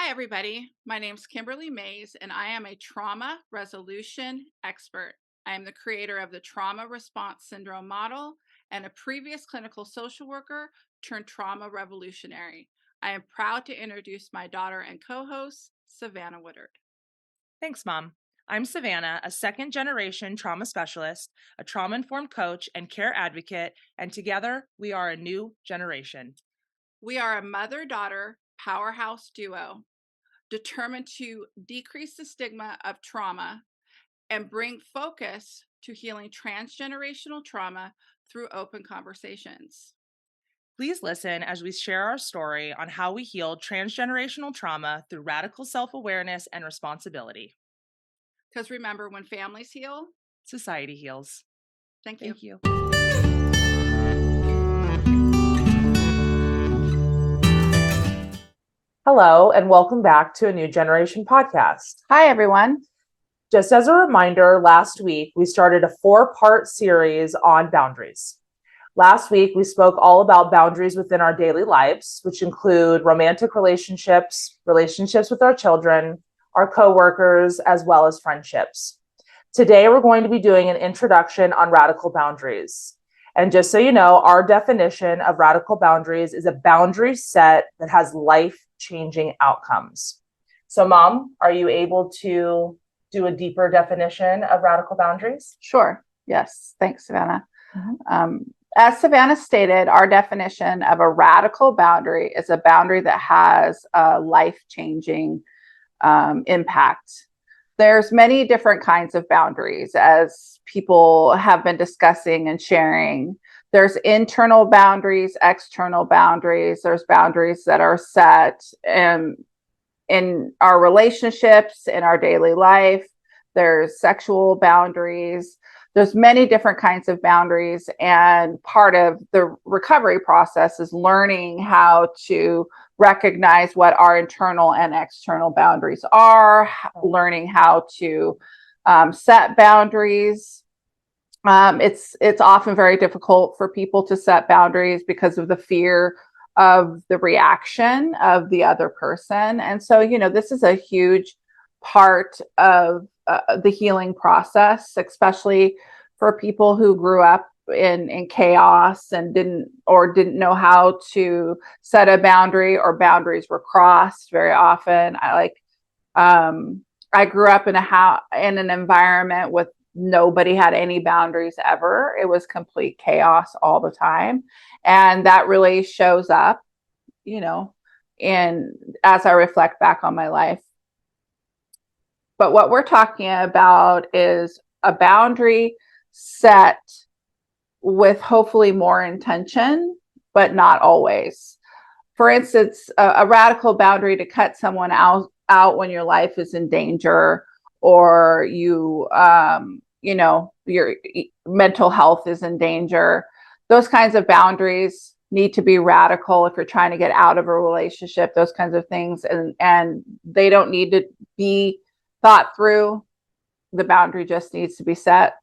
Hi, everybody. My name's Kimberly Maize, and I am a trauma resolution expert. I am the creator of the Trauma Response Syndrome model and a previous clinical social worker turned trauma revolutionary. I am proud to introduce my daughter and co-host, Savannah Woodard. Thanks, Mom. I'm Savannah, a second-generation trauma specialist, a trauma-informed coach, and care advocate, and together we are a new generation. We are a mother-daughter powerhouse duo determined to decrease the stigma of trauma and bring focus to healing transgenerational trauma through open conversations. Please listen as we share our story on how we healed transgenerational trauma through radical self-awareness and responsibility. Because remember, when families heal, Society heals. thank you. Thank you. Hello, and welcome back to a New Generation podcast. Hi, everyone. Just as a reminder, last week we started a 4-part series on boundaries. Last week, we spoke all about boundaries within our daily lives, which include romantic relationships, relationships with our children, our coworkers, as well as friendships. Today, we're going to be doing an introduction on radical boundaries. And just so you know, our definition of radical boundaries is a boundary set that has life-changing outcomes. So, Mom, are you able to do a deeper definition of radical boundaries? Sure. Yes. Thanks, Savannah. As Savannah stated, our definition of a radical boundary is a boundary that has a life-changing impact. There's many different kinds of boundaries, as people have been discussing and sharing. There's internal boundaries, external boundaries. There's boundaries that are set in our relationships, in our daily life. There's sexual boundaries. There's many different kinds of boundaries. And part of the recovery process is learning how to recognize what our internal and external boundaries are, learning how to set boundaries. It's often very difficult for people to set boundaries because of the fear of the reaction of the other person. And so, this is a huge part of the healing process, especially for people who grew up in chaos and didn't know how to set a boundary, or boundaries were crossed very often. I grew up in an environment with nobody had any boundaries ever. It was complete chaos all the time. And that really shows up, as I reflect back on my life. But what we're talking about is a boundary set with hopefully more intention, but not always. For instance, a radical boundary to cut someone out when your life is in danger, or your mental health is in danger. Those kinds of boundaries need to be radical if you're trying to get out of a relationship, those kinds of things. And they don't need to be thought through. The boundary just needs to be set.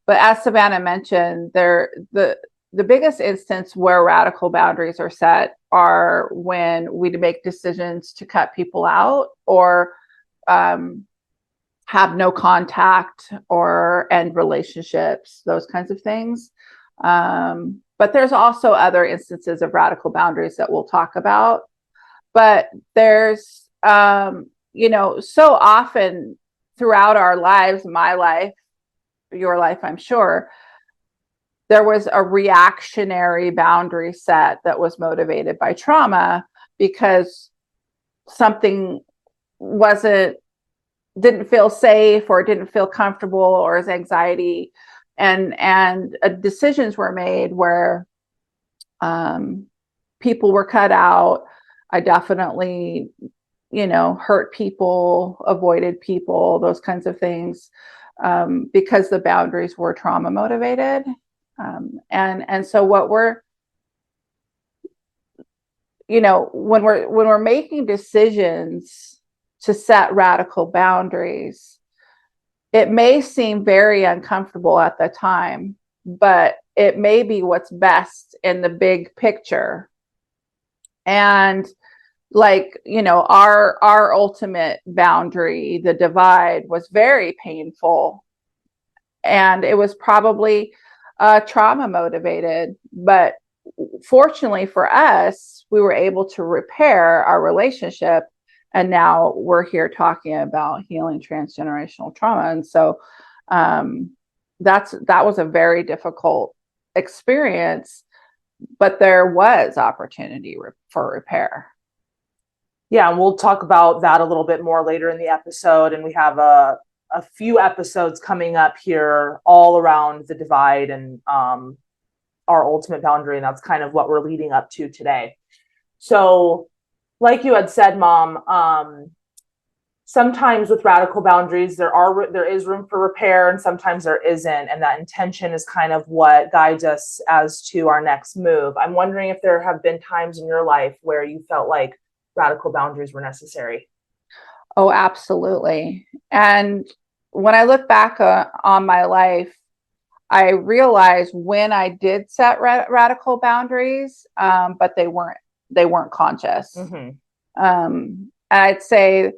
But as Savannah mentioned, the biggest instance where radical boundaries are set are when we make decisions to cut people out, or have no contact, or end relationships, those kinds of things. But there's also other instances of radical boundaries that we'll talk about. But there's, so often throughout our lives, my life, your life, I'm sure, there was a reactionary boundary set that was motivated by trauma because something didn't feel safe, or didn't feel comfortable, or as anxiety, and decisions were made where people were cut out. I definitely, hurt people, avoided people, those kinds of things, because the boundaries were trauma motivated. And so what when we're making decisions to set radical boundaries, it may seem very uncomfortable at the time, but it may be what's best in the big picture. And like, our ultimate boundary, the divide, was very painful, and it was probably trauma motivated. But fortunately for us, we were able to repair our relationship, and now we're here talking about healing transgenerational trauma. And so that was a very difficult experience, but there was opportunity for repair. Yeah, and we'll talk about that a little bit more later in the episode. And we have a few episodes coming up here all around the divide and our ultimate boundary. And that's kind of what we're leading up to today. So like you had said, Mom, sometimes with radical boundaries, there is room for repair, and sometimes there isn't. And that intention is kind of what guides us as to our next move. I'm wondering if there have been times in your life where you felt like radical boundaries were necessary. Oh, absolutely. And when I look back on my life, I realized when I did set radical boundaries, but they weren't conscious. Mm-hmm. And I'd say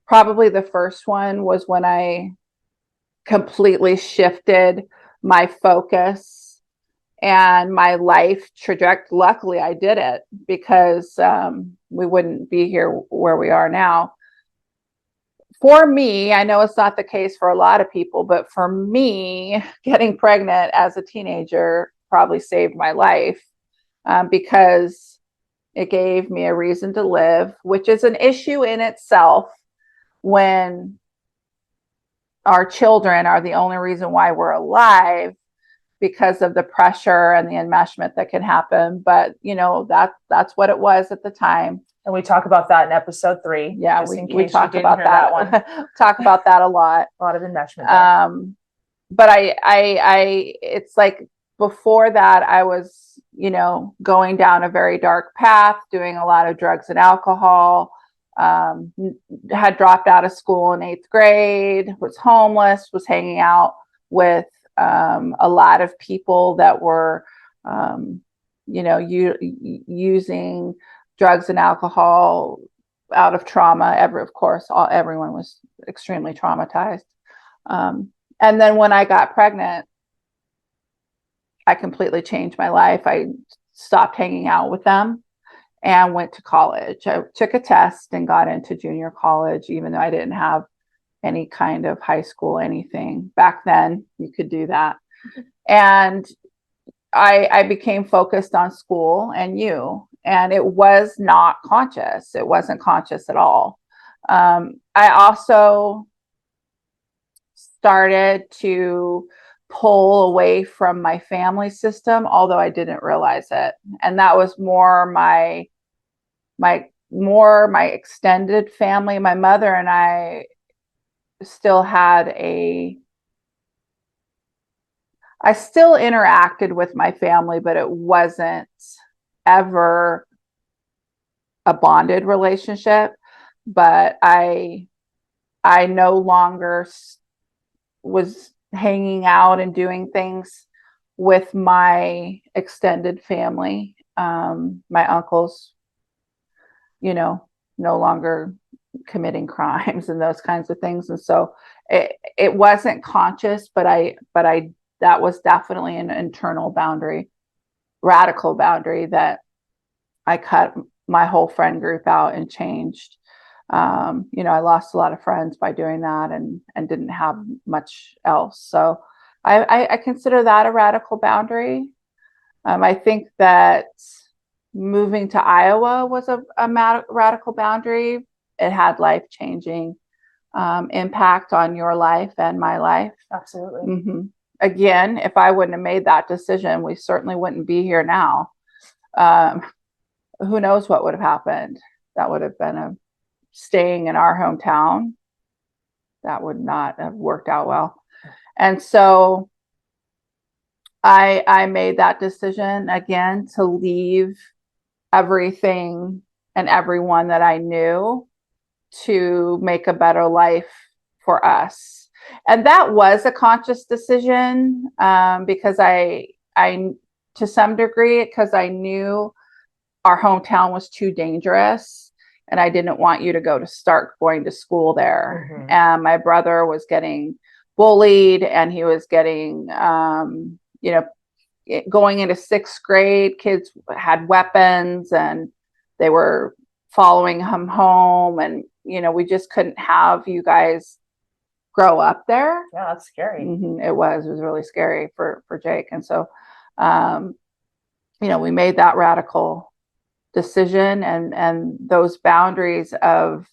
probably the first one was when I completely shifted my focus and my life trajectory. Luckily, I did it, because we wouldn't be here where we are now. For me, I know it's not the case for a lot of people, but for me, getting pregnant as a teenager probably saved my life, because it gave me a reason to live, which is an issue in itself when our children are the only reason why we're alive, because of the pressure and the enmeshment that can happen. But that's what it was at the time. And we talk about that in episode 3. Yeah, we talk about that one. Talk about that a lot. A lot of enmeshment. But I it's like before that, I was, going down a very dark path, doing a lot of drugs and alcohol, had dropped out of school in 8th grade, was homeless, was hanging out with a lot of people that were, using drugs and alcohol out of trauma. Everyone was extremely traumatized. And then when I got pregnant, I completely changed my life. I stopped hanging out with them and went to college. I took a test and got into junior college, even though I didn't have any kind of high school anything. Back then, you could do that. And I became focused on school and it was not conscious. It wasn't conscious at all. I also started to pull away from my family system, although I didn't realize it. And that was more my extended family. My mother and I still had I still interacted with my family, but it wasn't ever a bonded relationship. But I no longer was hanging out and doing things with my extended family. My uncles, no longer committing crimes and those kinds of things. And so it wasn't conscious, but that was definitely an internal boundary, radical boundary, that I cut my whole friend group out and changed. I lost a lot of friends by doing that and didn't have much else. So I consider that a radical boundary. I think that moving to Iowa was a radical boundary. It had life-changing impact on your life and my life. Absolutely. Mm-hmm. Again, if I wouldn't have made that decision, we certainly wouldn't be here now. Who knows what would have happened? That would have been staying in our hometown. That would not have worked out well. And so I made that decision again to leave everything and everyone that I knew to make a better life for us. And that was a conscious decision, because I to some degree, because I knew our hometown was too dangerous. and I didn't want you to start going to school there. Mhm. And my brother was getting bullied, and he was getting, going into 6th grade, kids had weapons and they were following him home. And, we just couldn't have you guys grow up there. Yeah, that's scary. It was really scary for Jake. And so, we made that radical decision, and those boundaries of,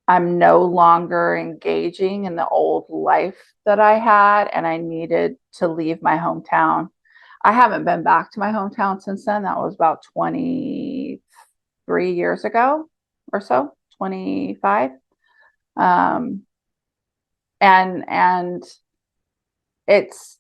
I'm no longer engaging in the old life that I had, and I needed to leave my hometown. I haven't been back to my hometown since then. That was about 23 years ago or so, 25. And it's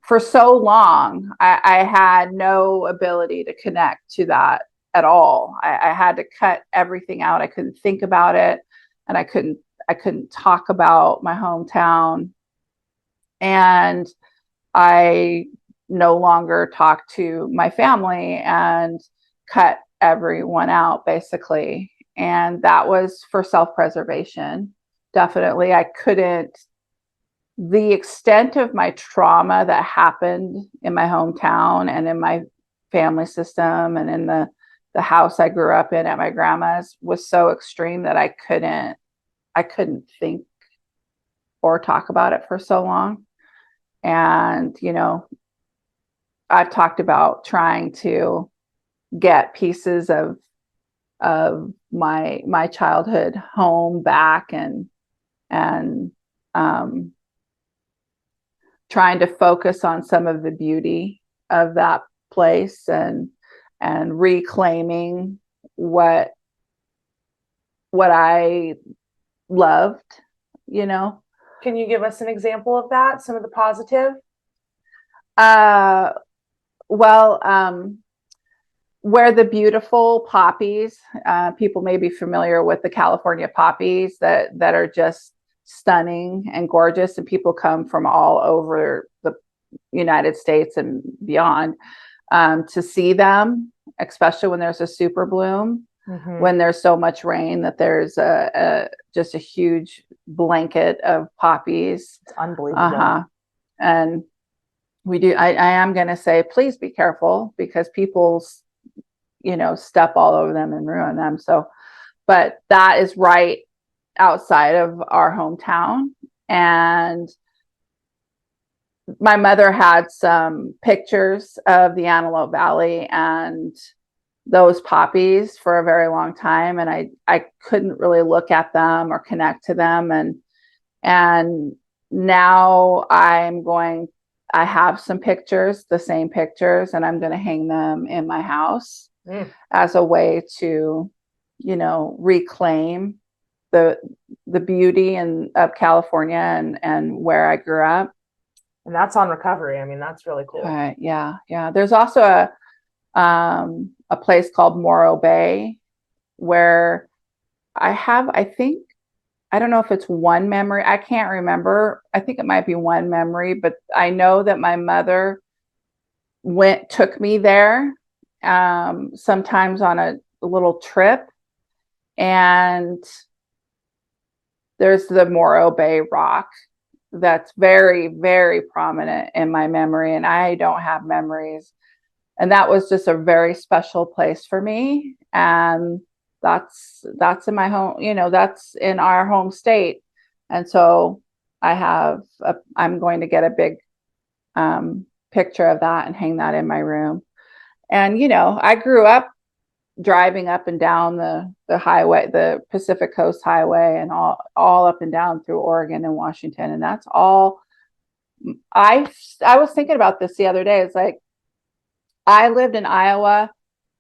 for so long, I had no ability to connect to that at all. I had to cut everything out. I couldn't think about it, and I couldn't talk about my hometown. And I no longer talked to my family and cut everyone out, basically. And that was for self-preservation. Definitely, I couldn't. The extent of my trauma that happened in my hometown and in my family system and in the house I grew up in at my grandma's was so extreme that I couldn't think or talk about it for so long. And, I've talked about trying to get pieces of my childhood home back, and trying to focus on some of the beauty of that place, and reclaiming what I loved, Can you give us an example of that? Some of the positive? Where the beautiful poppies, people may be familiar with the California poppies that are just stunning and gorgeous, and people come from all over the United States and beyond to see them, especially when there's a super bloom. Mhm. When there's so much rain that there's just a huge blanket of poppies. It's unbelievable. And we do. I am going to say, please be careful, because people, step all over them and ruin them. So, but that is right outside of our hometown. And my mother had some pictures of the Antelope Valley and those poppies for a very long time. And I couldn't really look at them or connect to them. And now I have some pictures, the same pictures, and I'm going to hang them in my house as a way to, reclaim the beauty of California and where I grew up. And that's on recovery. I mean, that's really cool. Yeah. There's also a place called Morro Bay where I don't know if it's one memory. I can't remember. I think it might be one memory, but I know that my mother took me there sometimes on a little trip. And there's the Morro Bay rock that's very, very prominent in my memory. And I don't have memories. And that was just a very special place for me. And that's in my home, that's in our home state. And so I'm going to get a big picture of that and hang that in my room. And, I grew up driving up and down the highway, the Pacific Coast Highway, and all up and down through Oregon and Washington. And that's all. I was thinking about this the other day. It's like, I lived in Iowa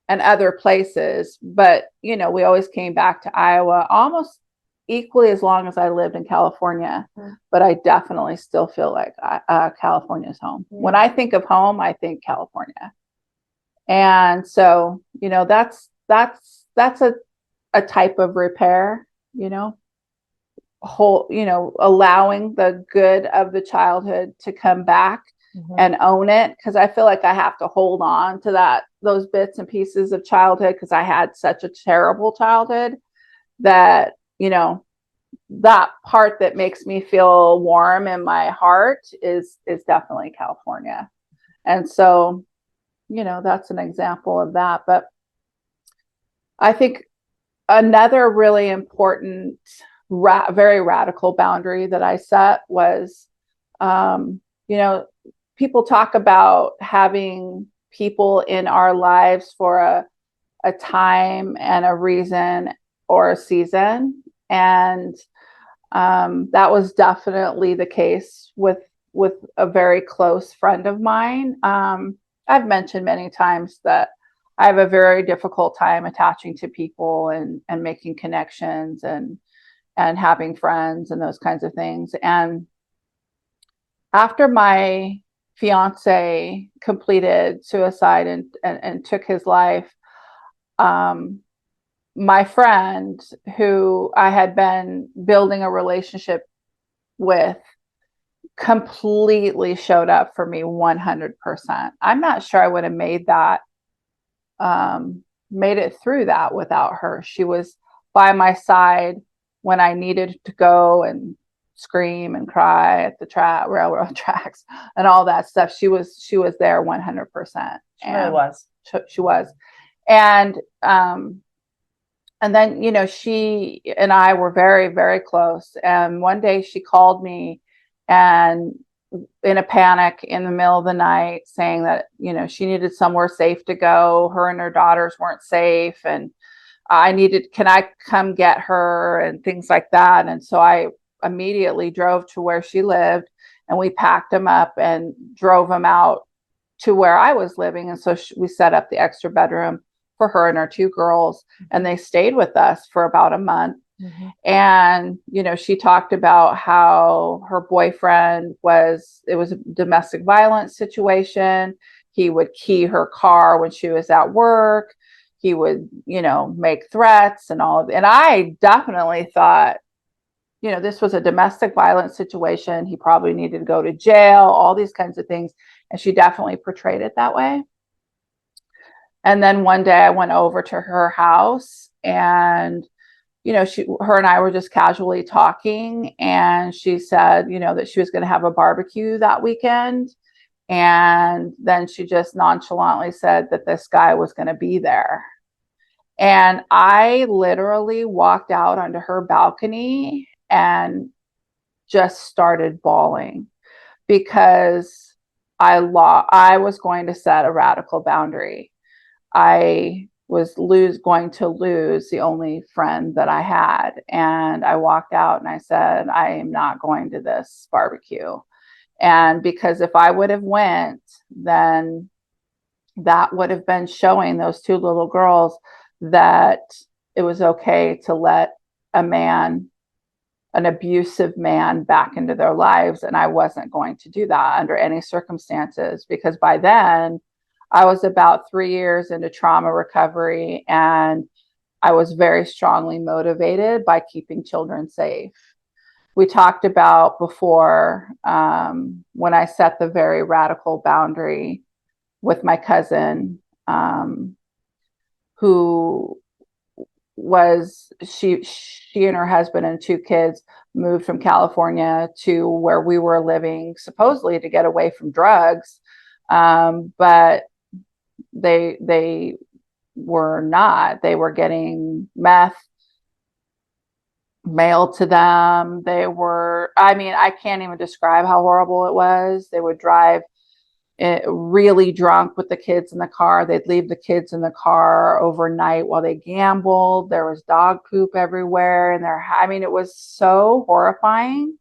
and other places, but we always came back to Iowa almost equally as long as I lived in California. But I definitely still feel like California's home. When I think of home, I think California. And so, that's a type of repair, allowing the good of the childhood to come back and own it, because I feel like I have to hold on to those bits and pieces of childhood, because I had such a terrible childhood that, that part that makes me feel warm in my heart is definitely California. And so, that's an example of that. But I think another really important, very radical boundary that I set was, people talk about having people in our lives for a time and a reason or a season. And that was definitely the case with a very close friend of mine. I've mentioned many times that I have a very difficult time attaching to people and making connections and having friends and those kinds of things. And after my fiance completed suicide and took his life, my friend, who I had been building a relationship with, completely showed up for me 100%. I'm not sure I would have made it through that without her. She was by my side when I needed to go and scream and cry at the railroad tracks and all that stuff. She was there 100%. She really was. She was. And then, she and I were very, very close. And one day she called me, and in a panic in the middle of the night, saying that, she needed somewhere safe to go. Her and her daughters weren't safe. And can I come get her and things like that. And so I immediately drove to where she lived, and we packed them up and drove them out to where I was living. And so we set up the extra bedroom for her and our two girls, and they stayed with us for about a month. Mm-hmm. And, she talked about how her boyfriend it was a domestic violence situation. He would key her car when she was at work. He would, make threats and all of it. And I definitely thought, this was a domestic violence situation. He probably needed to go to jail, all these kinds of things. And she definitely portrayed it that way. And then one day I went over to her house, and her and I were just casually talking, and she said, that she was going to have a barbecue that weekend. And then she just nonchalantly said that this guy was going to be there. And I literally walked out onto her balcony and just started bawling, because I was going to set a radical boundary. I was going to lose the only friend that I had. And I walked out and I said, I am not going to this barbecue. And because if I would have went, then that would have been showing those two little girls that it was okay to let an abusive man, back into their lives. And I wasn't going to do that under any circumstances, because by then I was about 3 years into trauma recovery, and I was very strongly motivated by keeping children safe. We talked about before, when I set the very radical boundary with my cousin, who was, she and her husband and two kids moved from California to where we were living, supposedly to get away from drugs. But they were not. They were getting meth mailed to them. I can't even describe how horrible it was. They would drive really drunk with the kids in the car. They'd leave the kids in the car overnight while they gambled. There was dog poop everywhere. And it was so horrifying.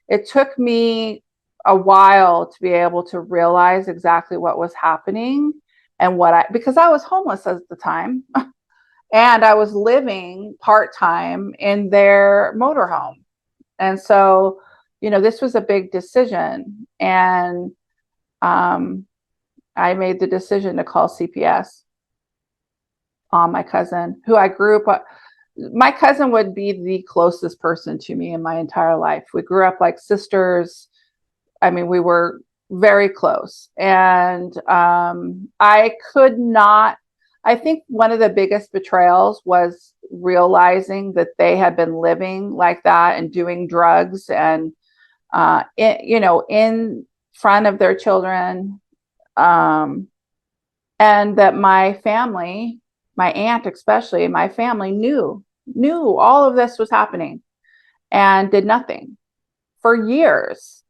It took me a while to be able to realize exactly what was happening. And because I was homeless at the time, and I was living part-time in their motorhome. And so, this was a big decision. And I made the decision to call CPS on my cousin, who I grew up. My cousin would be the closest person to me in my entire life. We grew up like sisters. We were very close. And I could not, I think one of the biggest betrayals was realizing that they had been living like that and doing drugs and, in front of their children. And that my family, my aunt especially, my family knew all of this was happening and did nothing for years.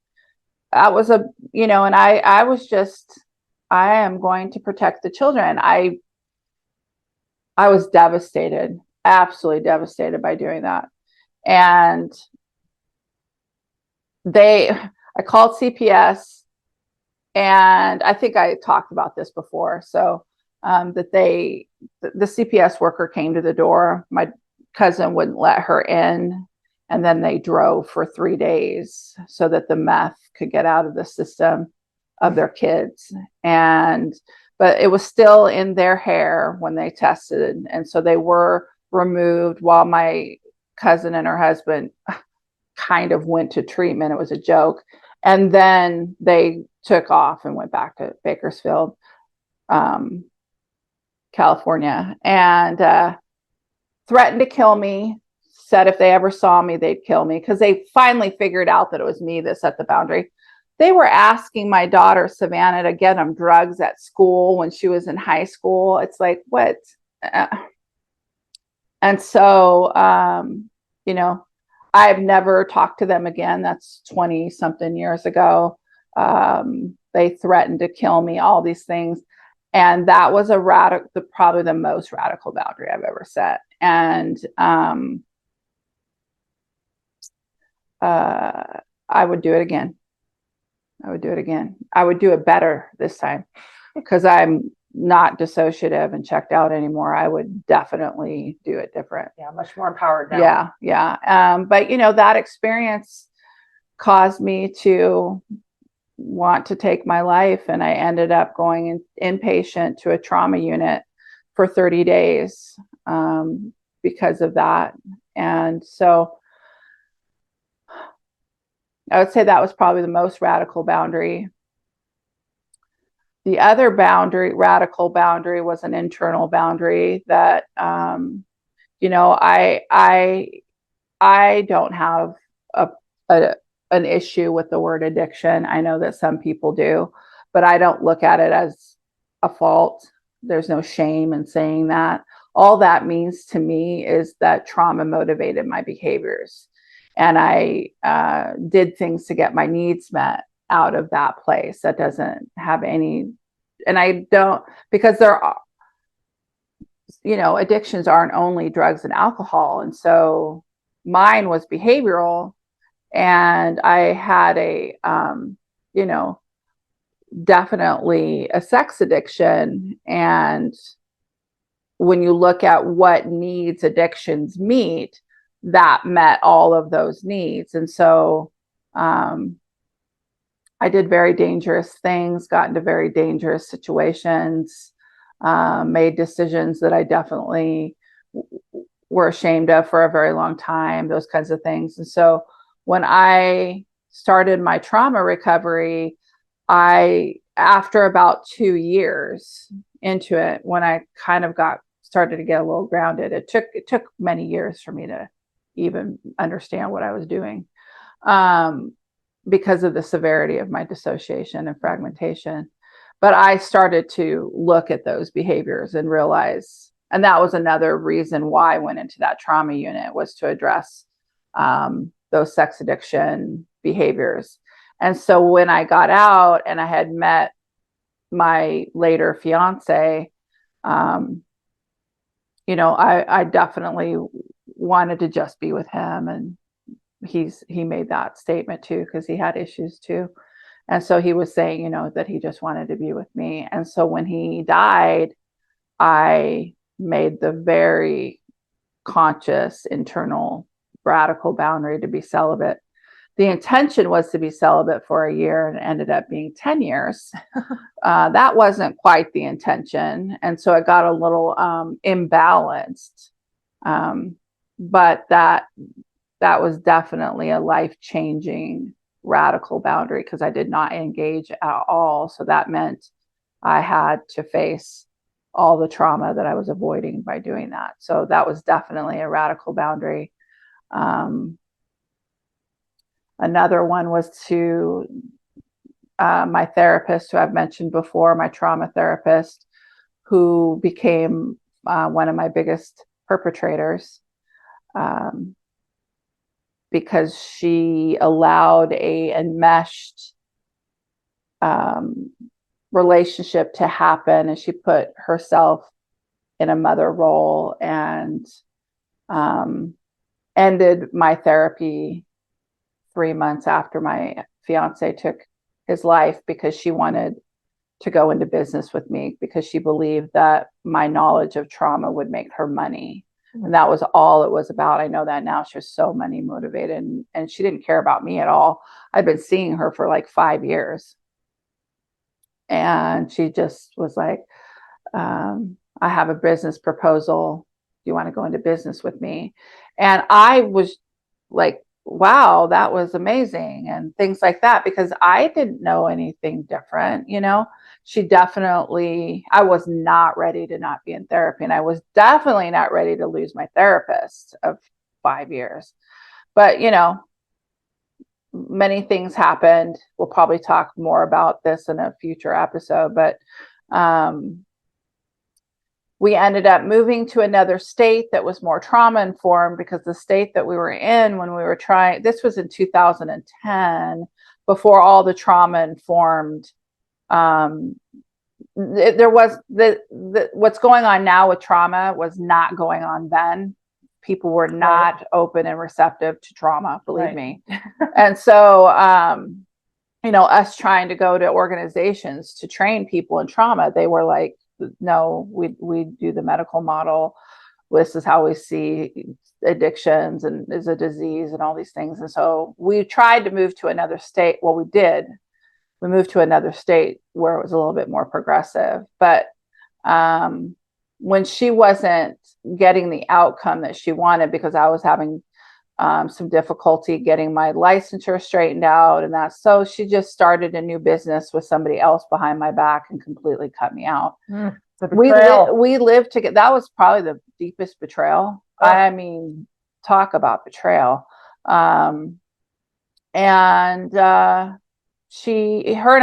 That was and I was just, I am going to protect the children. I was devastated, absolutely devastated by doing that. And I called CPS, and I think I talked about this before. So that the CPS worker came to the door. My cousin wouldn't let her in. And then they drove for 3 days so that the meth could get out of the system of their kids. But it was still in their hair when they tested. And so they were removed while my cousin and her husband kind of went to treatment. It was a joke. And then they took off and went back to Bakersfield, California, and threatened to kill me. Said if they ever saw me, they'd kill me, because they finally figured out that it was me that set the boundary. They were asking my daughter, Savannah, to get them drugs at school when she was in high school. It's like, what? And so, I've never talked to them again. That's 20 something years ago. They threatened to kill me, all these things. And that was probably the most radical boundary I've ever set. And I would do it again. I would do it better this time, because I'm not dissociative and checked out anymore. I would definitely do it different. Yeah, much more empowered now. Yeah. But that experience caused me to want to take my life, and I ended up going inpatient to a trauma unit for 30 days because of that. And so I would say that was probably the most radical boundary. The other radical boundary, was an internal boundary that, I don't have an issue with the word addiction. I know that some people do, but I don't look at it as a fault. There's no shame in saying that. All that means to me is that trauma motivated my behaviors. And I did things to get my needs met out of that place. That doesn't have any, and I don't, because there are, addictions aren't only drugs and alcohol. And so mine was behavioral, and I had definitely a sex addiction. And when you look at what needs addictions meet, that met all of those needs. And so I did very dangerous things, got into very dangerous situations, made decisions that I definitely were ashamed of for a very long time, those kinds of things. And so when I started my trauma recovery, after about 2 years into it, when I kind of started to get a little grounded, it took many years for me to even understand what I was doing, because of the severity of my dissociation and fragmentation. But I started to look at those behaviors and realize, and that was another reason why I went into that trauma unit, was to address those sex addiction behaviors. And so when I got out and I had met my later fiance, I definitely wanted to just be with him. And he made that statement too, because he had issues too. And so he was saying, that he just wanted to be with me. And so when he died, I made the very conscious, internal, radical boundary to be celibate. The intention was to be celibate for a year, and it ended up being 10 years. That wasn't quite the intention. And so it got a little imbalanced. But that was definitely a life-changing radical boundary because I did not engage at all. So that meant I had to face all the trauma that I was avoiding by doing that. So that was definitely a radical boundary. Another one was to my therapist, who I've mentioned before, my trauma therapist, who became one of my biggest perpetrators, because she allowed a enmeshed relationship to happen, and she put herself in a mother role and ended my therapy 3 months after my fiance took his life, because she wanted to go into business with me because she believed that my knowledge of trauma would make her money. And that was all it was about. I know that now. She was so money motivated, and she didn't care about me at all. I'd been seeing her for like 5 years. And she just was like, I have a business proposal. Do you want to go into business with me? And I was like, wow, that was amazing, and things like that, because I didn't know anything different. She definitely, I was not ready to not be in therapy, and I was definitely not ready to lose my therapist of 5 years. But many things happened. We'll probably talk more about this in a future episode, but we ended up moving to another state that was more trauma informed, because the state that we were in when we were trying, this was in 2010, before all the trauma informed, there was what's going on now with trauma was not going on then. People were not open and receptive to trauma, believe me. And so, us trying to go to organizations to train people in trauma, they were like, no, we do the medical model. This is how we see addictions and is a disease and all these things. And so we tried to move to another state. Well, we did. We moved to another state where it was a little bit more progressive. But when she wasn't getting the outcome that she wanted, because I was having some difficulty getting my licensure straightened out, and that, so she just started a new business with somebody else behind my back and completely cut me out. We lived together. That was probably the deepest betrayal. I mean, talk about betrayal. Her and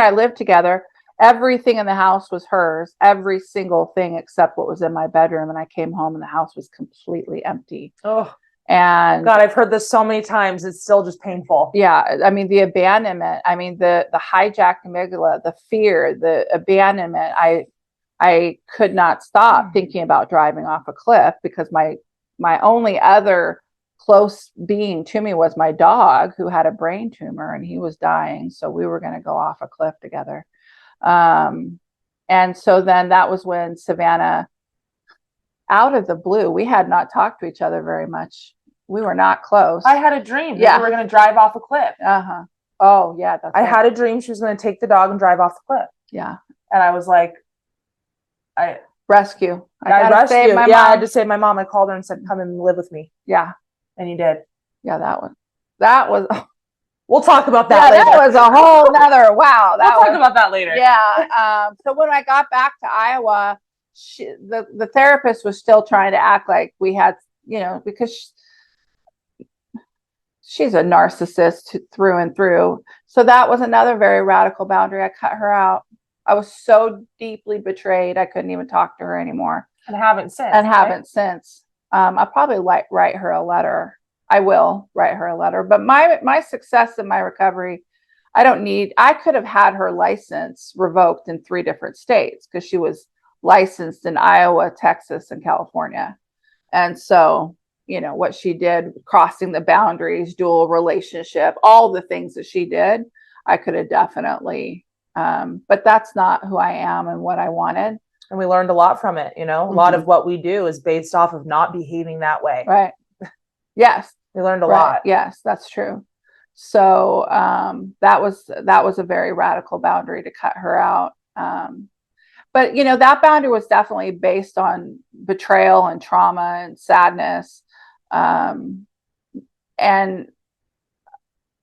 I lived together. Everything in the house was hers, every single thing except what was in my bedroom. And I came home and the house was completely empty. Oh, and God, I've heard this so many times. It's still just painful. Yeah. I mean, the abandonment, I mean, the hijacked amygdala, the fear, the abandonment. I could not stop thinking about driving off a cliff, because my only other close being to me was my dog, who had a brain tumor and he was dying. So we were going to go off a cliff together. And so then that was when Savannah, out of the blue, we had not talked to each other very much. We were not close. I had a dream that we were going to drive off a cliff. Oh yeah. I had a dream she was going to take the dog and drive off the cliff. Yeah. And I was like, rescue. I rescued. I had to save my mom. I called her and said, come and live with me. Yeah. And you did. Yeah, that was we'll talk about that later. That was a whole nother wow. We'll talk about that later. Yeah. So when I got back to Iowa, the therapist was still trying to act like we had, because she's a narcissist through and through. So that was another very radical boundary. I cut her out. I was so deeply betrayed, I couldn't even talk to her anymore. And haven't since. I'll probably write her a letter. I will write her a letter. But my success in my recovery, I could have had her license revoked in 3 different states, because she was licensed in Iowa, Texas, and California. And so, what she did, crossing the boundaries, dual relationship, all the things that she did, I could have definitely, but that's not who I am and what I wanted. And we learned a lot from it. A lot of what we do is based off of not behaving that way. Right. Yes. We learned a lot. Yes, that's true. So that was a very radical boundary to cut her out. But that boundary was definitely based on betrayal and trauma and sadness. And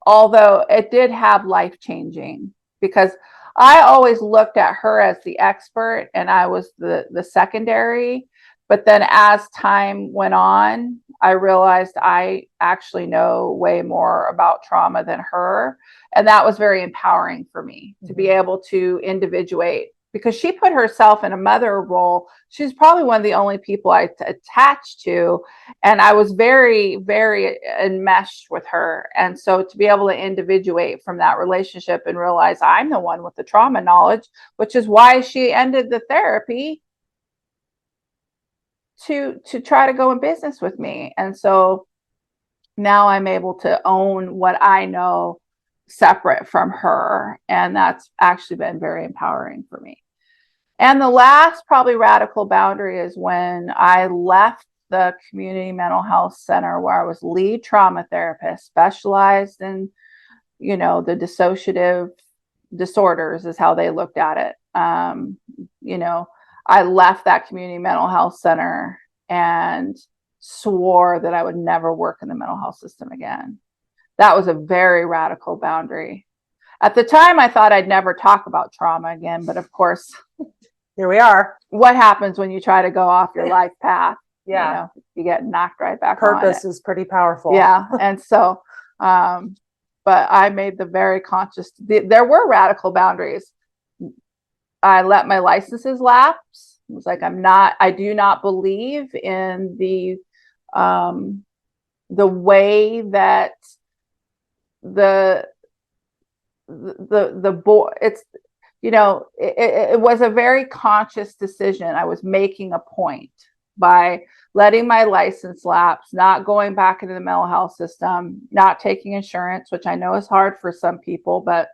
although it did have life-changing, because I always looked at her as the expert and I was the secondary. But then as time went on, I realized I actually know way more about trauma than her. And that was very empowering for me to be able to individuate, because she put herself in a mother role. She's probably one of the only people I attached to. And I was very, very enmeshed with her. And so to be able to individuate from that relationship and realize I'm the one with the trauma knowledge, which is why she ended the therapy to try to go in business with me. And so now I'm able to own what I know separate from her. And that's actually been very empowering for me. And the last probably radical boundary is when I left the community mental health center, where I was lead trauma therapist, specialized in, the dissociative disorders is how they looked at it. I left that community mental health center and swore that I would never work in the mental health system again. That was a very radical boundary. At the time, I thought I'd never talk about trauma again, but of course, here we are. What happens when you try to go off your life path? Yeah. You get knocked right back on it. Purpose is pretty powerful. Yeah. And so, but I made the very conscious, there were radical boundaries. I let my licenses lapse. It was like, I do not believe in the way that the board, it was a very conscious decision. I was making a point by letting my license lapse, not going back into the mental health system, not taking insurance, which I know is hard for some people, but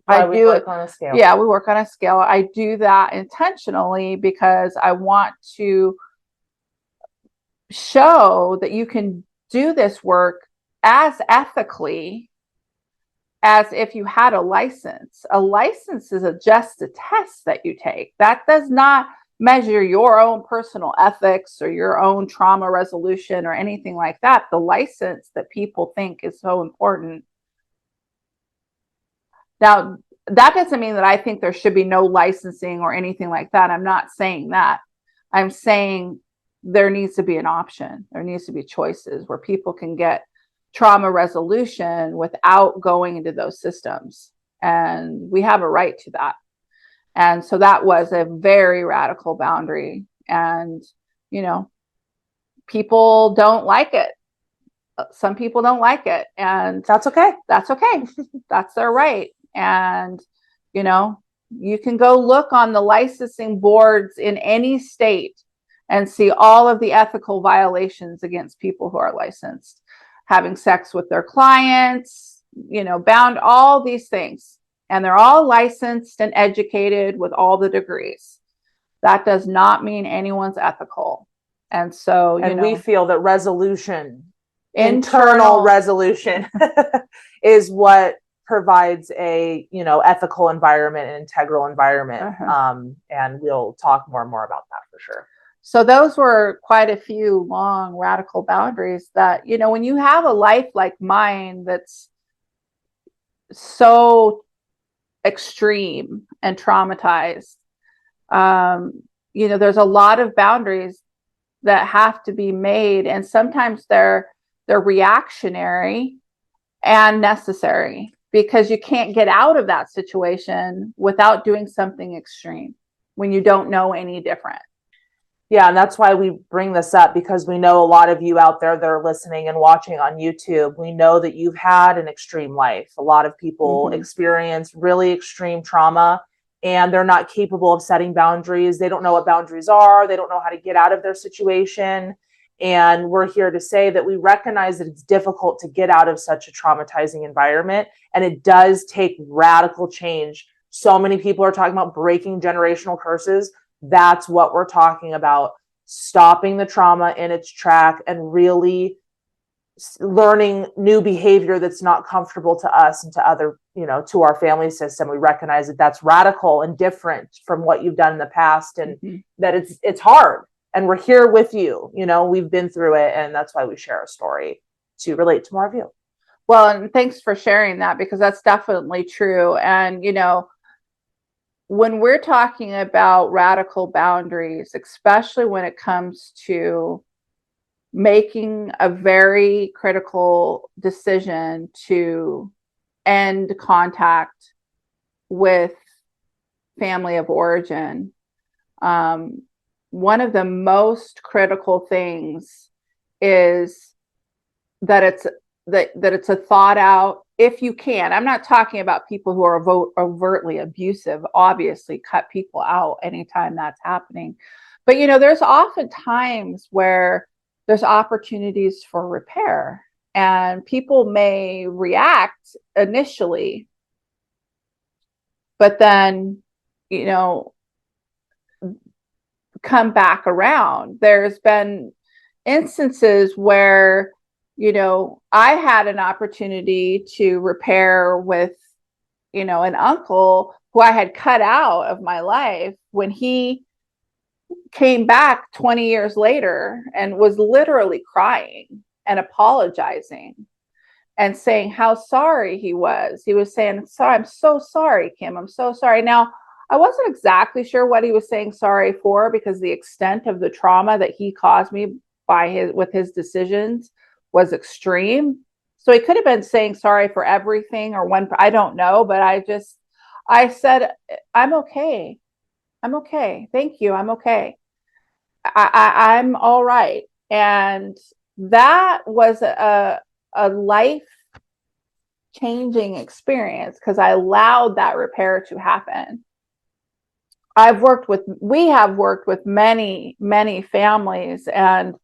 we work on a scale. Yeah, we work on a scale. I do that intentionally because I want to show that you can do this work as ethically as if you had a license. A license is just a test that you take. That does not measure your own personal ethics or your own trauma resolution or anything like that. The license that people think is so important. Now, that doesn't mean that I think there should be no licensing or anything like that. I'm not saying that. I'm saying there needs to be an option. There needs to be choices where people can get trauma resolution without going into those systems. And we have a right to that. And so that was a very radical boundary. And, people don't like it. Some people don't like it. And that's okay. That's okay. That's their right. And, you can go look on the licensing boards in any state and see all of the ethical violations against people who are licensed, having sex with their clients, bound, all these things. And they're all licensed and educated with all the degrees. That does not mean anyone's ethical. And so, we feel that resolution, internal resolution is what provides a, ethical environment and integral environment. And we'll talk more and more about that for sure. So those were quite a few long radical boundaries that, when you have a life like mine that's so extreme and traumatized, there's a lot of boundaries that have to be made. And sometimes they're reactionary and necessary, because you can't get out of that situation without doing something extreme when you don't know any different. Yeah, and that's why we bring this up, because we know a lot of you out there that are listening and watching on YouTube, we know that you've had an extreme life. A lot of people experience really extreme trauma and they're not capable of setting boundaries. They don't know what boundaries are. They don't know how to get out of their situation. And we're here to say that we recognize that it's difficult to get out of such a traumatizing environment. And it does take radical change. So many people are talking about breaking generational curses. That's what we're talking about. Stopping the trauma in its track and really learning new behavior that's not comfortable to us and to other, to our family system. We recognize that that's radical and different from what you've done in the past, and that it's hard. And we're here with you. We've been through it, and that's why we share our story to relate to more of you. Well, and thanks for sharing that, because that's definitely true. And, when we're talking about radical boundaries, especially when it comes to making a very critical decision to end contact with family of origin, one of the most critical things is that it's a thought out, if you can. I'm not talking about people who are overtly abusive. Obviously, cut people out anytime that's happening. But there's often times where there's opportunities for repair, and people may react initially, but then come back around. There's been instances where I had an opportunity to repair with an uncle who I had cut out of my life, when he came back 20 years later and was literally crying and apologizing and saying how sorry he was. He was saying, "Sorry, I'm so sorry, Kim. I'm so sorry." Now, I wasn't exactly sure what he was saying sorry for, because the extent of the trauma that he caused me with his decisions was extreme. So he could have been saying sorry for everything, or I don't know, but I said, "I'm okay. I'm okay. Thank you. I'm okay. I'm all right." And that was a life changing experience, because I allowed that repair to happen. We have worked with many, many families, and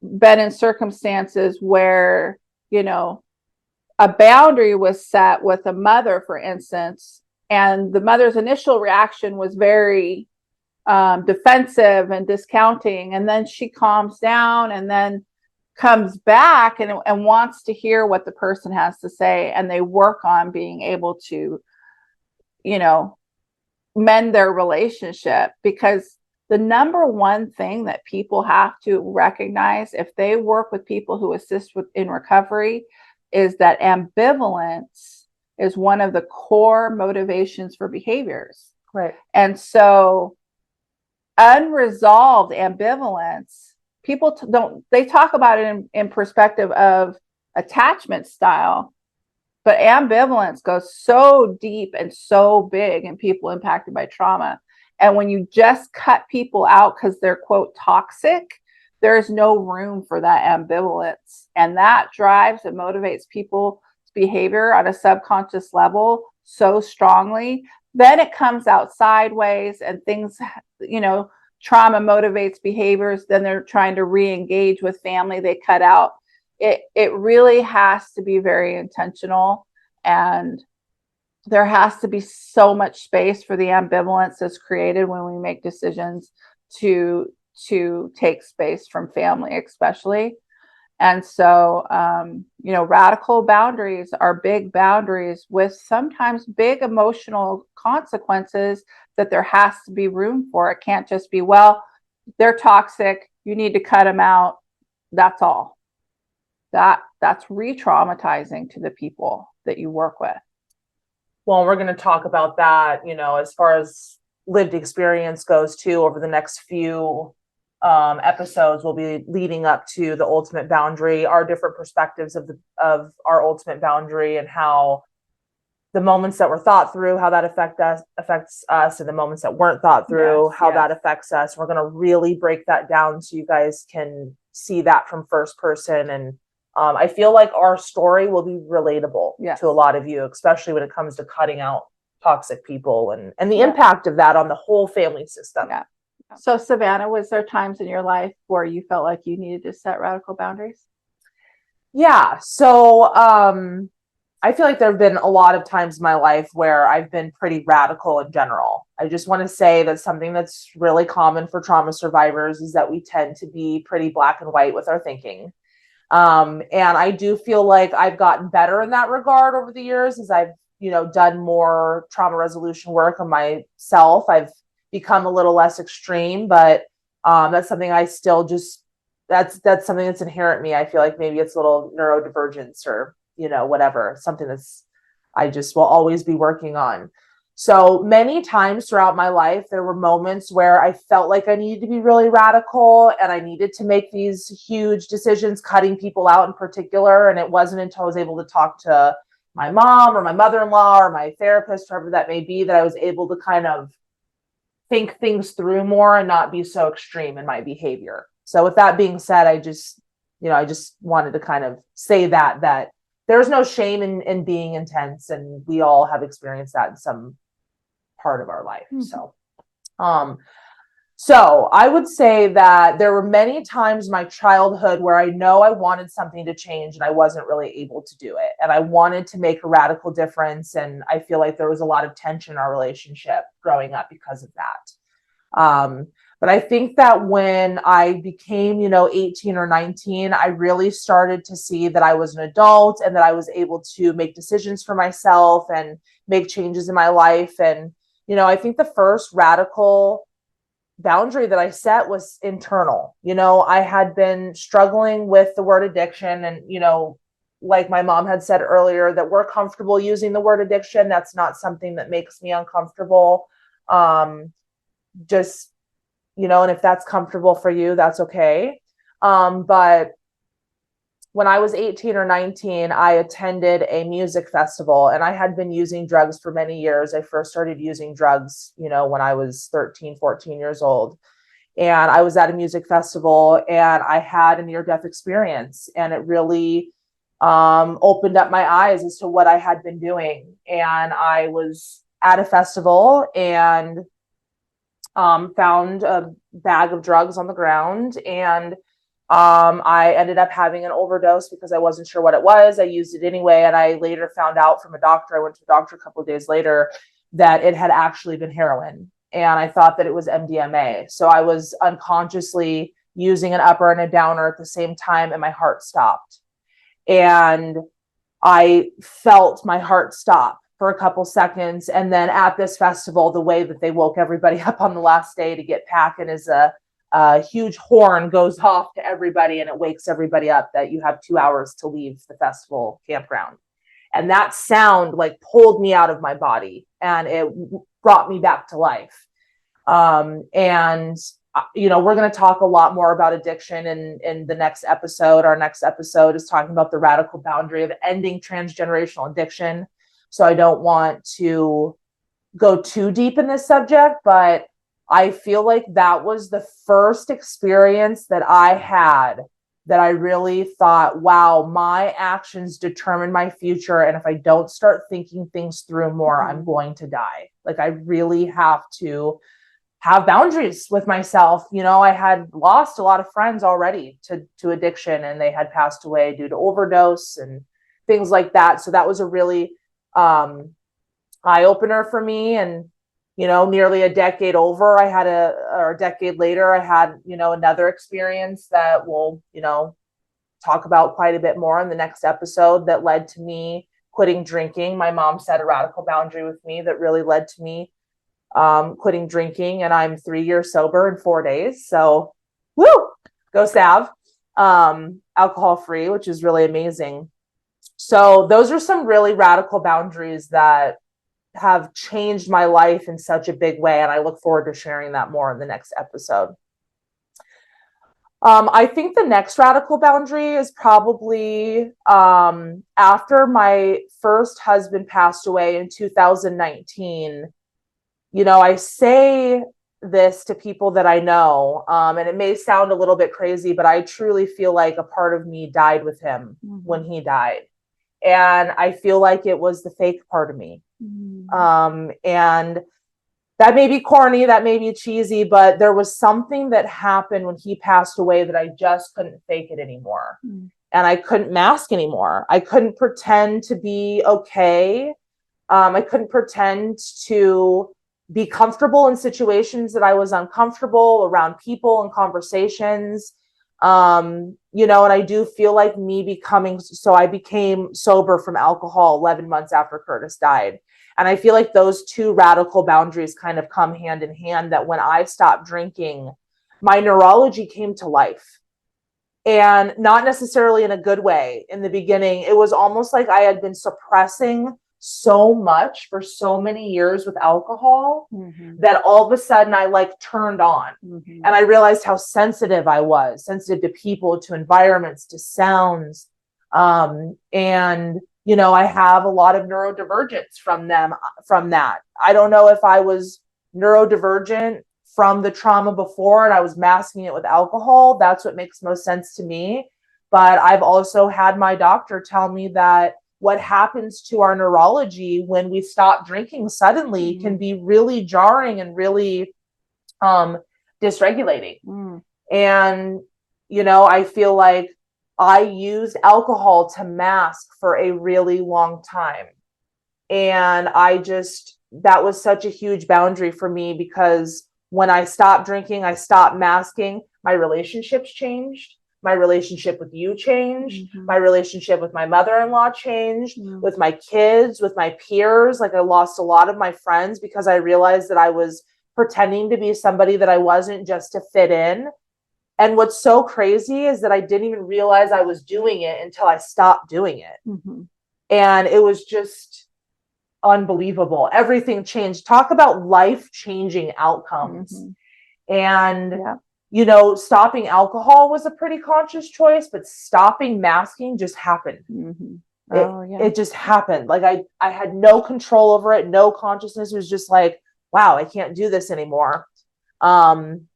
been in circumstances where, a boundary was set with a mother, for instance, and the mother's initial reaction was very defensive and discounting. And then she calms down and then comes back and wants to hear what the person has to say. And they work on being able to, mend their relationship, because the number one thing that people have to recognize if they work with people who assist in recovery is that ambivalence is one of the core motivations for behaviors. Right. And so unresolved ambivalence, people they talk about it in perspective of attachment style, but ambivalence goes so deep and so big in people impacted by trauma. And when you just cut people out because they're, quote, toxic, there's no room for that ambivalence. And that drives and motivates people's behavior on a subconscious level so strongly. Then it comes out sideways, and things, trauma motivates behaviors. Then they're trying to re-engage with family they cut out. It really has to be very intentional, and there has to be so much space for the ambivalence that's created when we make decisions to take space from family, especially. And so, radical boundaries are big boundaries with sometimes big emotional consequences that there has to be room for. It can't just be, well, they're toxic, you need to cut them out. That's all. That's re-traumatizing to the people that you work with. Well, we're going to talk about that, as far as lived experience goes too. Over the next few episodes, we'll be leading up to the ultimate boundary, our different perspectives of our ultimate boundary, and how the moments that were thought through, how that affects us, and the moments that weren't thought through, how that affects us. We're going to really break that down so you guys can see that from first person. And I feel like our story will be relatable to a lot of you, especially when it comes to cutting out toxic people and the impact of that on the whole family system. Yeah. So, Savannah, was there times in your life where you felt like you needed to set radical boundaries? Yeah. So I feel like there have been a lot of times in my life where I've been pretty radical in general. I just want to say that something that's really common for trauma survivors is that we tend to be pretty black and white with our thinking. And I do feel like I've gotten better in that regard over the years as I've, done more trauma resolution work on myself. I've become a little less extreme, but that's something I still that's something that's inherent in me. I feel like maybe it's a little neurodivergence or whatever, something I just will always be working on. So many times throughout my life, there were moments where I felt like I needed to be really radical and I needed to make these huge decisions, cutting people out in particular. And it wasn't until I was able to talk to my mom or my mother-in-law or my therapist, whoever that may be, that I was able to kind of think things through more and not be so extreme in my behavior. So with that being said, I just wanted to kind of say that there's no shame in being intense, and we all have experienced that in some part of our life. So I would say that there were many times in my childhood where I know I wanted something to change and I wasn't really able to do it. And I wanted to make a radical difference. And I feel like there was a lot of tension in our relationship growing up because of that. But I think that when I became, 18 or 19, I really started to see that I was an adult and that I was able to make decisions for myself and make changes in my life. And I think the first radical boundary that I set was internal. I had been struggling with the word addiction, and, like my mom had said earlier, that we're comfortable using the word addiction. That's not something that makes me uncomfortable. Just, and if that's comfortable for you, that's okay. But when I was 18 or 19, I attended a music festival, and I had been using drugs for many years. I first started using drugs, when I was 13, 14 years old. And I was at a music festival and I had a near-death experience, and it really opened up my eyes as to what I had been doing. And I was at a festival and found a bag of drugs on the ground, and I ended up having an overdose because I wasn't sure what it was. I used it anyway. And I later found out from a doctor, I went to a doctor a couple of days later, that it had actually been heroin. And I thought that it was MDMA. So I was unconsciously using an upper and a downer at the same time, and my heart stopped. And I felt my heart stop for a couple seconds. And then at this festival, the way that they woke everybody up on the last day to get packing is a huge horn goes off to everybody, and it wakes everybody up that you have 2 hours to leave the festival campground. And that sound like pulled me out of my body, and it brought me back to life. We're going to talk a lot more about addiction in the next episode. Our next episode is talking about the radical boundary of ending transgenerational addiction. So I don't want to go too deep in this subject, but I feel like that was the first experience that I had that I really thought, wow, my actions determine my future. And if I don't start thinking things through more, I'm going to die. Like, I really have to have boundaries with myself. I had lost a lot of friends already to addiction, and they had passed away due to overdose and things like that. So that was a really eye-opener for me. And nearly a decade over, a decade later, I had, another experience that we'll, talk about quite a bit more in the next episode, that led to me quitting drinking. My mom set a radical boundary with me that really led to me quitting drinking, and I'm 3 years sober in 4 days. So, woo, go Sav, alcohol free, which is really amazing. So those are some really radical boundaries that have changed my life in such a big way. And I look forward to sharing that more in the next episode. I think the next radical boundary is probably after my first husband passed away in 2019. I say this to people that I know, and it may sound a little bit crazy, but I truly feel like a part of me died with him when he died. And I feel like it was the fake part of me. And that may be corny, that may be cheesy, but there was something that happened when he passed away that I just couldn't fake it anymore. And I couldn't mask anymore. I couldn't pretend to be okay. I couldn't pretend to be comfortable in situations that I was uncomfortable around people and conversations. And I do feel like I became sober from alcohol 11 months after Curtis died. And I feel like those two radical boundaries kind of come hand in hand, that when I stopped drinking, my neurology came to life. and not necessarily in a good way. In the beginning, it was almost like I had been suppressing so much for so many years with alcohol that all of a sudden I like turned on, and I realized how sensitive I was, sensitive to people, to environments, to sounds. And you know, I have a lot of neurodivergence from that. I don't know if I was neurodivergent from the trauma before and I was masking it with alcohol. That's what makes most sense to me. But I've also had my doctor tell me that what happens to our neurology when we stop drinking suddenly can be really jarring and really dysregulating. And, you know, I feel like I used alcohol to mask for a really long time. And that was such a huge boundary for me, because when I stopped drinking, I stopped masking, my relationships changed. My relationship with you changed. My relationship with my mother-in-law changed, with my kids, with my peers. Like, I lost a lot of my friends because I realized that I was pretending to be somebody that I wasn't, just to fit in. And what's so crazy is that I didn't even realize I was doing it until I stopped doing it. And it was just unbelievable. Everything changed. Talk about life-changing outcomes. And you know, stopping alcohol was a pretty conscious choice, but stopping masking just happened. It just happened. Like, I had no control over it, no consciousness. It was just like, wow, I can't do this anymore. And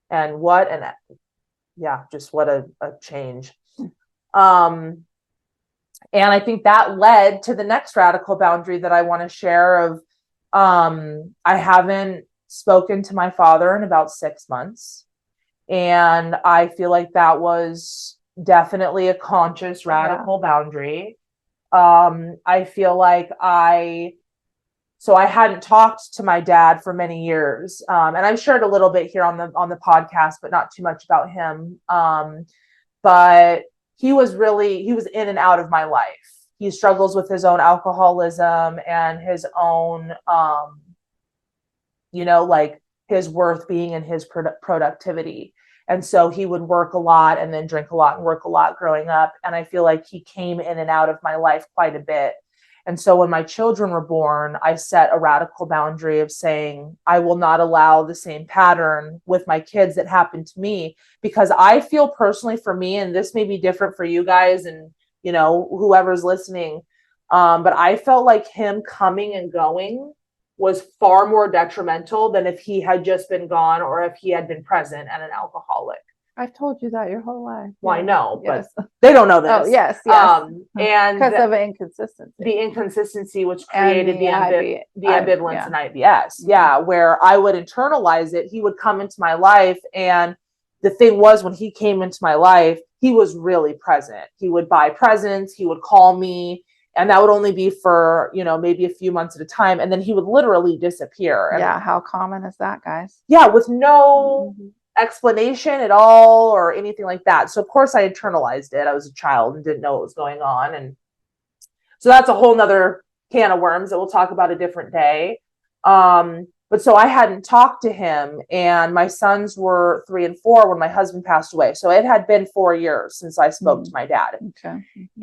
what a change. And I think that led to the next radical boundary that I want to share of, I haven't spoken to my father in about 6 months. And I feel like that was definitely a conscious radical boundary. I feel like I hadn't talked to my dad for many years. And I've shared a little bit here on the podcast, but not too much about him. But he was in and out of my life. He struggles with his own alcoholism and his own, you know, like his worth being in his productivity. And so he would work a lot and then drink a lot and work a lot growing up. And I feel like he came in and out of my life quite a bit. And so when my children were born, I set a radical boundary of saying, I will not allow the same pattern with my kids that happened to me, because I feel personally, for me, and this may be different for you guys and, you know, whoever's listening, but I felt like him coming and going was far more detrimental than if he had just been gone or if he had been present and an alcoholic. I've told you that your whole life. Well, I know, but they don't know this. Oh, yes. And because of inconsistency. The inconsistency which created the ambivalence in IBS. Where I would internalize it. He would come into my life, and the thing was, when he came into my life, he was really present. He would buy presents, he would call me, and that would only be for, you know, maybe a few months at a time. And then he would literally disappear. And how common is that, guys? Yeah, with no explanation at all or anything like that. So of course I internalized it. I was a child and didn't know what was going on. And so that's a whole nother can of worms that we'll talk about a different day. But so I hadn't talked to him, and my sons were 3 and 4 when my husband passed away. So it had been 4 years since I spoke to my dad.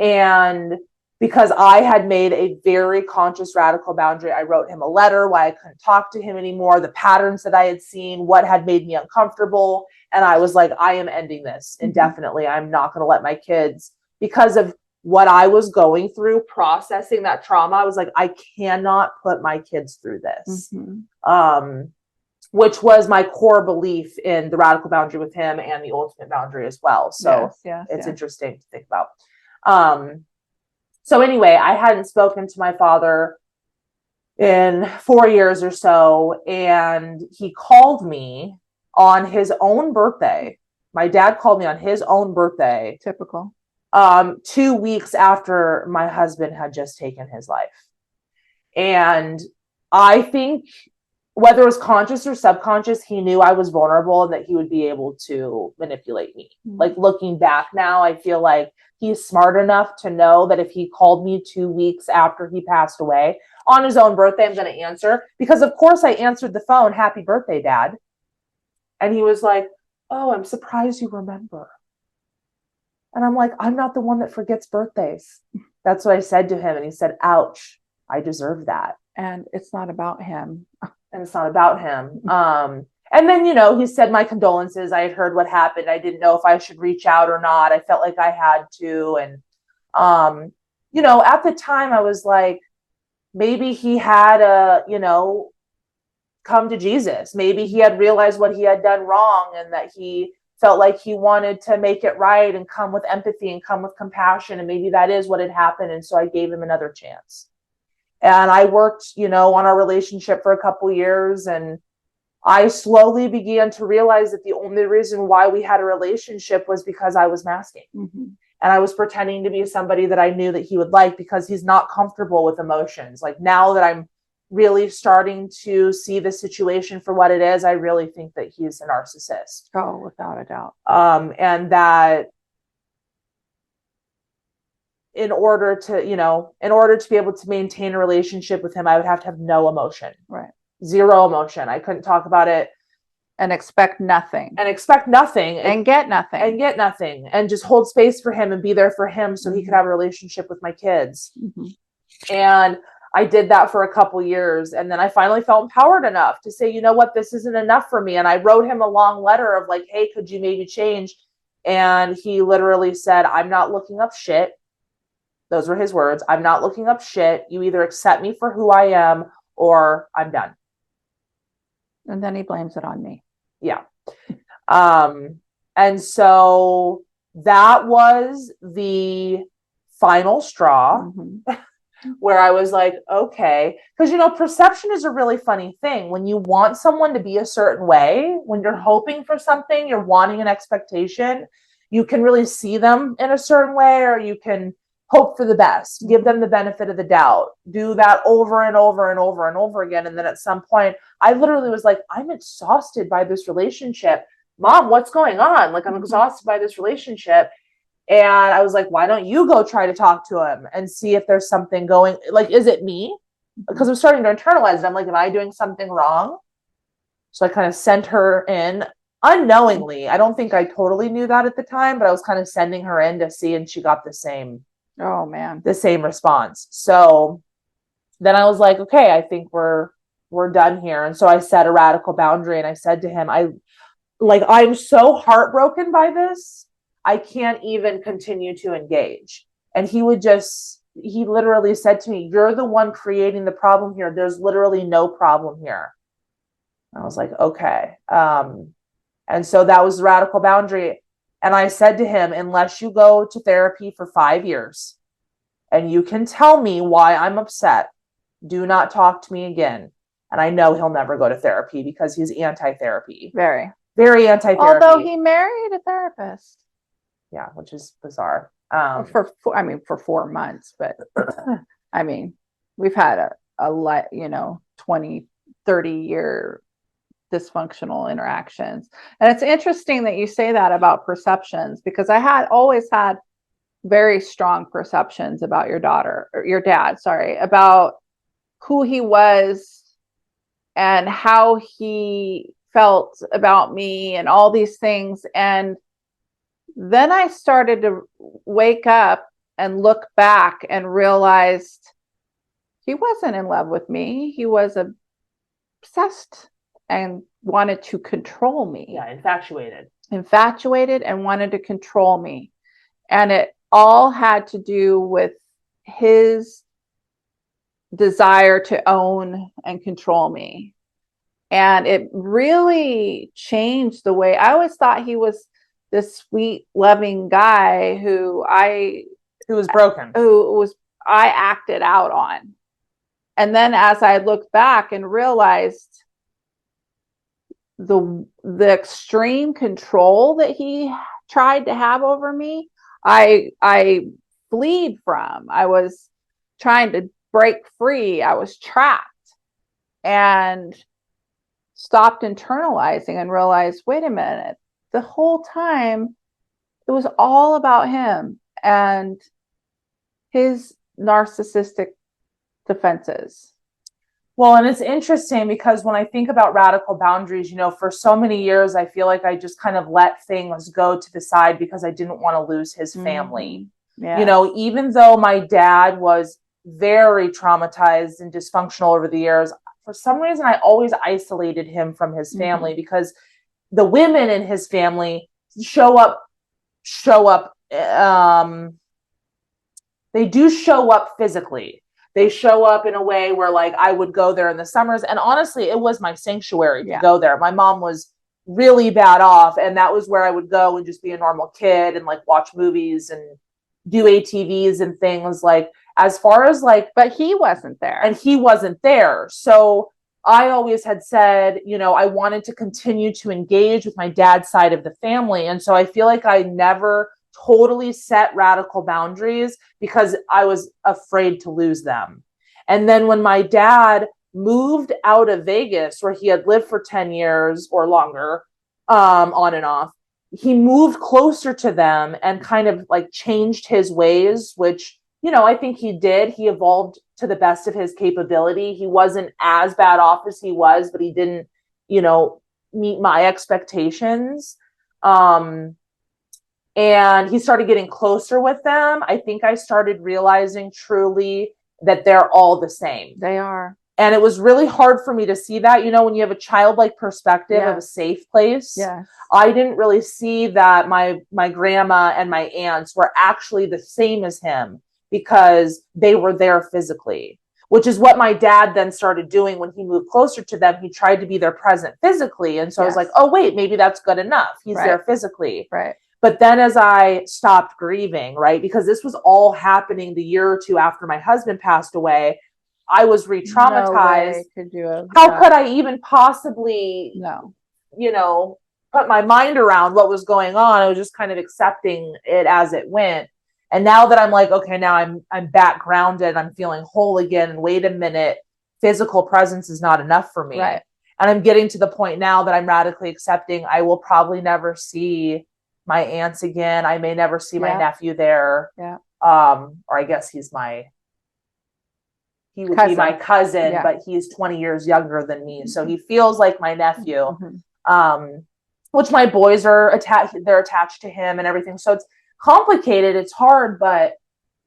And because I had made a very conscious radical boundary, I wrote him a letter why I couldn't talk to him anymore, the patterns that I had seen, what had made me uncomfortable. And I was like, I am ending this indefinitely. I'm not going to let my kids, because of what I was going through, processing that trauma. I was like, I cannot put my kids through this, which was my core belief in the radical boundary with him and the ultimate boundary as well. So it's interesting to think about. So anyway, I hadn't spoken to my father in 4 years or so, and he called me on his own birthday. My dad called me on his own birthday. Typical. 2 weeks after my husband had just taken his life. And I think, whether it was conscious or subconscious, he knew I was vulnerable and that he would be able to manipulate me. Like, looking back now, I feel like he's smart enough to know that if he called me 2 weeks after he passed away on his own birthday, I'm going to answer, because of course I answered the phone, "Happy birthday, Dad." And he was like, oh, I'm surprised you remember. And I'm like, I'm not the one that forgets birthdays. That's what I said to him. And he said, ouch, I deserve that. And it's not about him. And it's not about him. And then, he said my condolences. I had heard what happened. I didn't know if I should reach out or not. I felt like I had to. And, at the time I was like, maybe he had come to Jesus. Maybe he had realized what he had done wrong and that he felt like he wanted to make it right and come with empathy and come with compassion. And maybe that is what had happened. And so I gave him another chance. And I worked, on our relationship for a couple years. And I slowly began to realize that the only reason why we had a relationship was because I was masking. Mm-hmm. And I was pretending to be somebody that I knew that he would like because he's not comfortable with emotions. Like now that I'm really starting to see the situation for what it is, I really think that he's a narcissist. Oh, without a doubt. And that in order to be able to maintain a relationship with him, I would have to have no emotion. Right. Zero emotion. I couldn't talk about it. And expect nothing. And get nothing. And just hold space for him and be there for him so he could have a relationship with my kids. Mm-hmm. And I did that for a couple years. And then I finally felt empowered enough to say, you know what, this isn't enough for me. And I wrote him a long letter of like, hey, could you maybe change? And he literally said, I'm not looking up shit. Those were his words. I'm not looking up shit. You either accept me for who I am or I'm done. And then he blames it on me. Yeah. And so that was the final straw. Mm-hmm. Where I was like, okay, because, perception is a really funny thing. When you want someone to be a certain way, when you're hoping for something, you're wanting an expectation, you can really see them in a certain way, or you can hope for the best, give them the benefit of the doubt, do that over and over and over and over again. And then at some point, I literally was like, I'm exhausted by this relationship. Mom, what's going on? Like, I'm exhausted by this relationship. And I was like, why don't you go try to talk to him and see if there's something going, like, is it me? Because I'm starting to internalize it. I'm like, am I doing something wrong? So I kind of sent her in unknowingly. I don't think I totally knew that at the time, but I was kind of sending her in to see, and she got the same response. So then I was like, okay, I think we're done here. And so I set a radical boundary and I said to him, I'm so heartbroken by this. I can't even continue to engage. And he literally said to me, you're the one creating the problem here. There's literally no problem here. I was like, okay. And so that was the radical boundary. And I said to him, unless you go to therapy for 5 years and you can tell me why I'm upset, do not talk to me again. And I know he'll never go to therapy because he's anti-therapy. Very, very anti-therapy. Although he married a therapist. Yeah, which is bizarre. For 4 months, but we've had a 20, 30-year dysfunctional interactions. And it's interesting that you say that about perceptions, because I had always had very strong perceptions about your dad, about who he was and how he felt about me and all these things. And then I started to wake up and look back and realized he wasn't in love with me. He was obsessed and wanted to control me. Yeah, infatuated and wanted to control me. And it all had to do with his desire to own and control me. And it really changed the way I always thought he was this sweet, loving guy who was broken, I acted out on. And then as I looked back and realized the extreme control that he tried to have over me, I fled from. I was trying to break free. I was trapped and stopped internalizing and realized, wait a minute, the whole time it was all about him and his narcissistic defenses. Well, and it's interesting because when I think about radical boundaries, for so many years, I feel like I just kind of let things go to the side because I didn't want to lose his family. Yeah. Even though my dad was very traumatized and dysfunctional over the years, for some reason, I always isolated him from his family because the women in his family show up, they do show up physically. They show up in a way where like I would go there in the summers. And honestly, it was my sanctuary to go there. My mom was really bad off. And that was where I would go and just be a normal kid and like watch movies and do ATVs and things like as far as like. But he wasn't there. And he wasn't there. So I always had said, I wanted to continue to engage with my dad's side of the family. And so I feel like I never totally set radical boundaries because I was afraid to lose them. And then when my dad moved out of Vegas, where he had lived for 10 years or longer, on and off, he moved closer to them and kind of like changed his ways, which, I think he did. He evolved to the best of his capability. He wasn't as bad off as he was, but he didn't, meet my expectations. And he started getting closer with them. I think I started realizing truly that they're all the same. They are. And it was really hard for me to see that, when you have a childlike perspective of a safe place. Yeah. I didn't really see that my grandma and my aunts were actually the same as him because they were there physically, which is what my dad then started doing when he moved closer to them. He tried to be there present physically. And so I was like, oh, wait, maybe that's good enough. He's there physically. Right. But then as I stopped grieving, right, because this was all happening the year or two after my husband passed away, I was re-traumatized. How could I even possibly, put my mind around what was going on? I was just kind of accepting it as it went. And now that I'm like, okay, now I'm back grounded, I'm feeling whole again. And wait a minute, physical presence is not enough for me. Right. And I'm getting to the point now that I'm radically accepting I will probably never see my aunts again. I may never see my nephew there. Yeah. Or I guess he would be my cousin, but he's 20 years younger than me. So he feels like my nephew. Which my boys are attached, they're attached to him and everything. So it's complicated. It's hard, but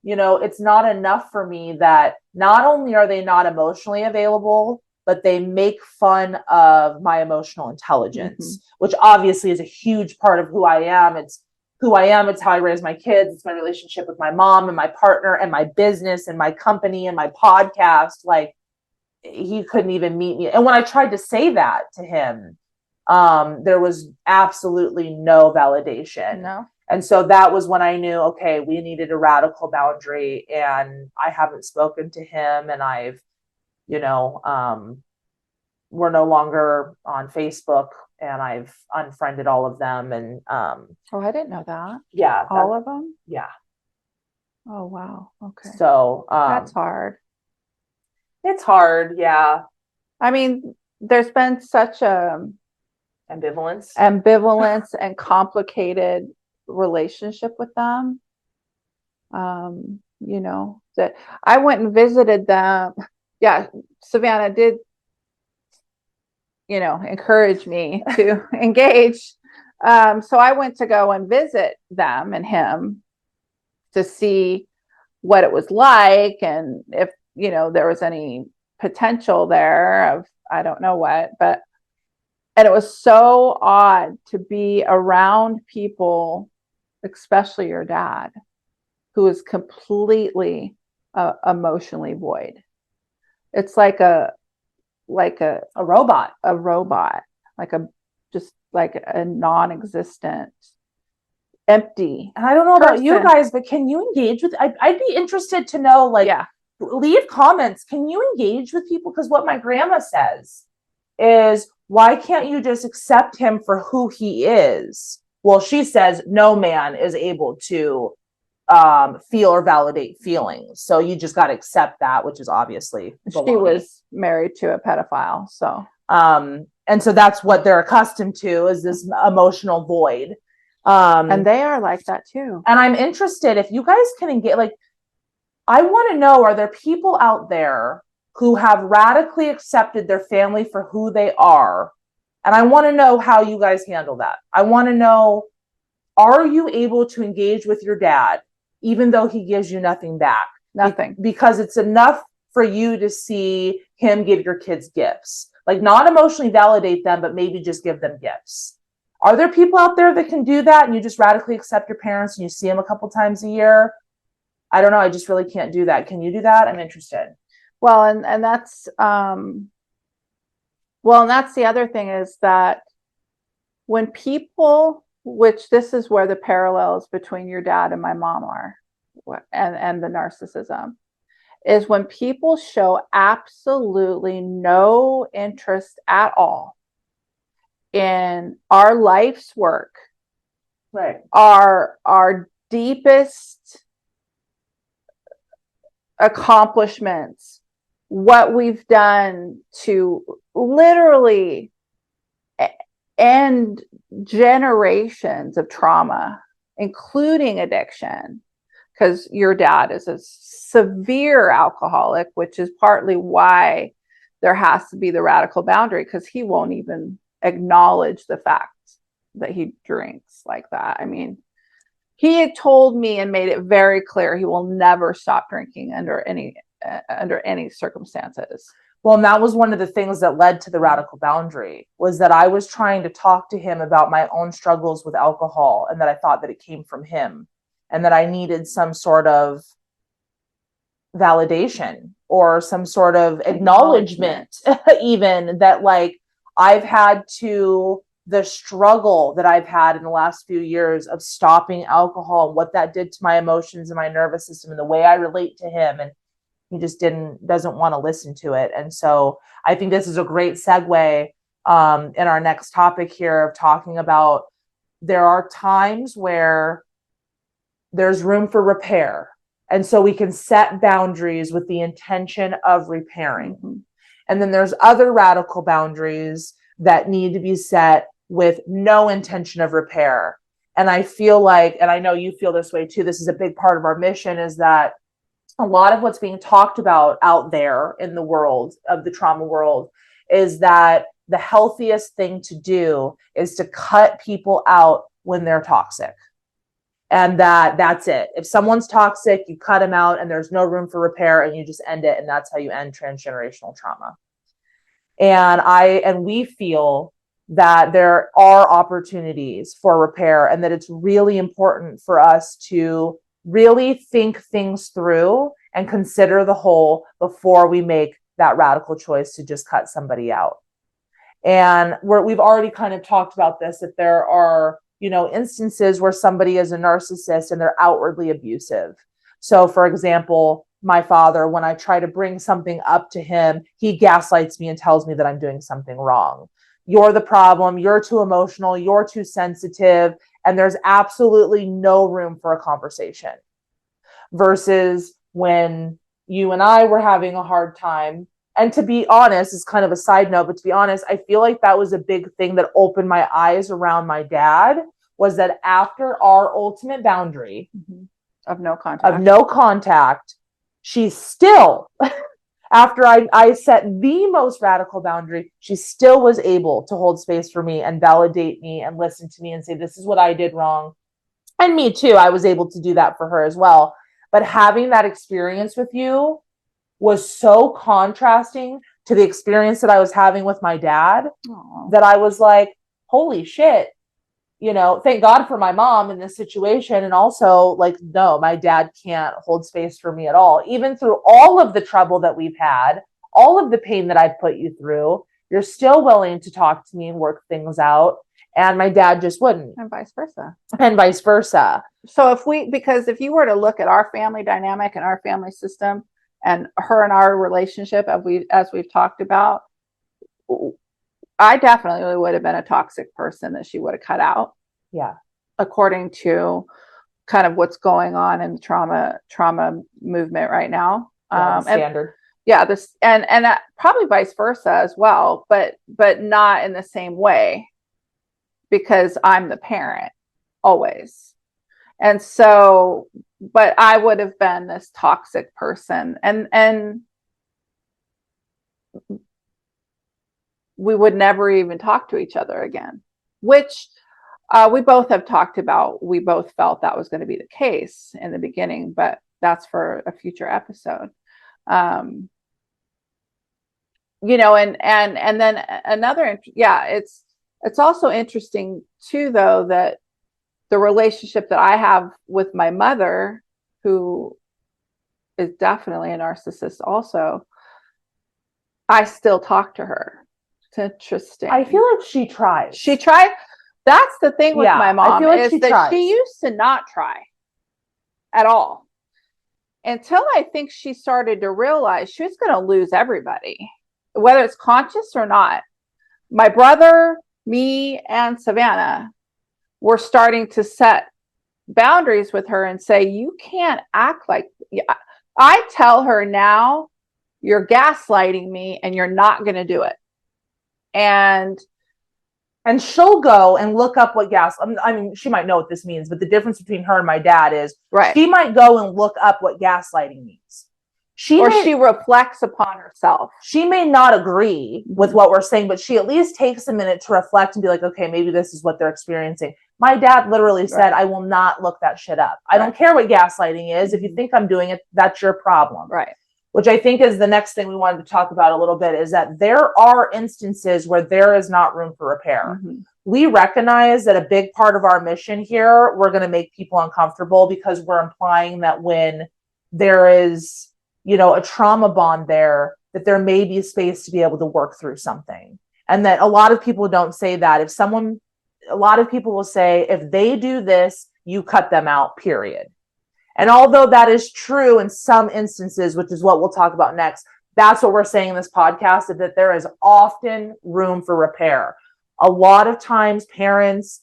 it's not enough for me that not only are they not emotionally available, but they make fun of my emotional intelligence, which obviously is a huge part of who I am. It's who I am. It's how I raise my kids. It's my relationship with my mom and my partner and my business and my company and my podcast. Like he couldn't even meet me. And when I tried to say that to him, there was absolutely no validation. No. And so that was when I knew, okay, we needed a radical boundary, and I haven't spoken to him, and I've, we're no longer on Facebook, and I've unfriended all of them. And, oh, I didn't know that. Yeah. All of them? Yeah. Oh, wow. Okay. So, that's hard. It's hard. Yeah. I mean, there's been such a ambivalence and complicated relationship with them. That I went and visited them. Yeah. Savannah did, encourage me to engage. So I went to go and visit them and him to see what it was like. And if, there was any potential there of, I don't know what, and it was so odd to be around people, especially your dad, who is completely emotionally void. It's like a robot, like a non-existent, empty. And I don't know about you guys, but can you engage with? I'd be interested to know. Leave comments. Can you engage with people? Because what my grandma says is, why can't you just accept him for who he is? Well, she says no man is able to feel or validate feelings. So you just got to accept that, which is obviously baloney. She was married to a pedophile. So, and so that's what they're accustomed to, is this emotional void. And they are like that too. And I'm interested if you guys can engage, I want to know, are there people out there who have radically accepted their family for who they are. And I want to know how you guys handle that. I want to know, are you able to engage with your dad, even though he gives you nothing back? Nothing. Because it's enough for you to see him give your kids gifts. Like, not emotionally validate them, but maybe just give them gifts. Are there people out there that can do that and you just radically accept your parents and you see them a couple times a year? I don't know. I just really can't do that. Can you do that? I'm interested. Well, and that's and that's the other thing, is that when people, which this is where the parallels between your dad and my mom are, and the narcissism, is when people show absolutely no interest at all in our life's work, Right. our deepest accomplishments, what we've done to literally end generations of trauma, including addiction, because your dad is a severe alcoholic, which is partly why there has to be the radical boundary, because he won't even acknowledge the fact that he drinks like that. I mean, he had told me and made it very clear he will never stop drinking under any circumstances. Well, and that was one of the things that led to the radical boundary, was that I was trying to talk to him about my own struggles with alcohol, and that I thought that it came from him, and that I needed some sort of validation or some sort of acknowledgement, even that, like, I've had to, the struggle that I've had in the last few years of stopping alcohol and what that did to my emotions and my nervous system and the way I relate to him. And he just doesn't want to listen to it. And so I think this is a great segue in our next topic here of talking about, there are times where there's room for repair. And so we can set boundaries with the intention of repairing. Mm-hmm. And then there's other radical boundaries that need to be set with no intention of repair. And I feel like, and I know you feel this way too, this is a big part of our mission, is that a lot of what's being talked about out there in the world of the trauma world is that the healthiest thing to do is to cut people out when they're toxic. And that's it. If someone's toxic, you cut them out and there's no room for repair and you just end it. And that's how you end transgenerational trauma. And we feel that there are opportunities for repair, and that it's really important for us to really think things through and consider the whole before we make that radical choice to just cut somebody out. And we've already kind of talked about this, if there are, instances where somebody is a narcissist and they're outwardly abusive. So for example, my father, when I try to bring something up to him, he gaslights me and tells me that I'm doing something wrong. You're the problem. You're too emotional. You're too sensitive. And there's absolutely no room for a conversation. Versus when you and I were having a hard time. And to be honest, it's kind of a side note, but to be honest, I feel like that was a big thing that opened my eyes around my dad, was that after our ultimate boundary of no contact, she still, after I set the most radical boundary, she still was able to hold space for me and validate me and listen to me and say, this is what I did wrong. And me too, I was able to do that for her as well. But having that experience with you was so contrasting to the experience that I was having with my dad. Aww. That I was like, holy shit, thank God for my mom in this situation. And also, like, no, my dad can't hold space for me at all. Even through all of the trouble that we've had, all of the pain that I've put you through, you're still willing to talk to me and work things out. And my dad just wouldn't. And vice versa. So because if you were to look at our family dynamic and our family system and her and our relationship, as we've talked about, I definitely would have been a toxic person that she would have cut out. Yeah. According to kind of what's going on in the trauma movement right now. Standard. And probably vice versa as well, but not in the same way, because I'm the parent always. And so, but I would have been this toxic person. And we would never even talk to each other again, which we both have talked about. We both felt that was going to be the case in the beginning, but that's for a future episode. You know, and then another, it's also interesting too, though, that the relationship that I have with my mother, who is definitely a narcissist also, I still talk to her. It's interesting. I feel like she tries. She tried. That's the thing with my mom, I feel like is that she used to not try at all, until I think she started to realize she was going to lose everybody, whether it's conscious or not. My brother, me, and Savannah were starting to set boundaries with her and say, you can't act like, I tell her now, you're gaslighting me and you're not going to do it. And she'll go and look up what I mean, she might know what this means, but the difference between her and my dad is she might go and look up what gaslighting means. She reflects upon herself. She may not agree with what we're saying, but she at least takes a minute to reflect and be like, okay, maybe this is what they're experiencing. My dad literally said, I will not look that shit up. I don't care what gaslighting is. If you think I'm doing it, that's your problem. Right. Which I think is the next thing we wanted to talk about a little bit, is that there are instances where there is not room for repair. Mm-hmm. We recognize that a big part of our mission here, we're going to make people uncomfortable, because we're implying that when there is, you know, a trauma bond there, that there may be a space to be able to work through something. And that a lot of people don't say that. A lot of people will say, if they do this, you cut them out, period. And although that is true in some instances, which is what we'll talk about next, that's what we're saying in this podcast, is that there is often room for repair. A lot of times parents,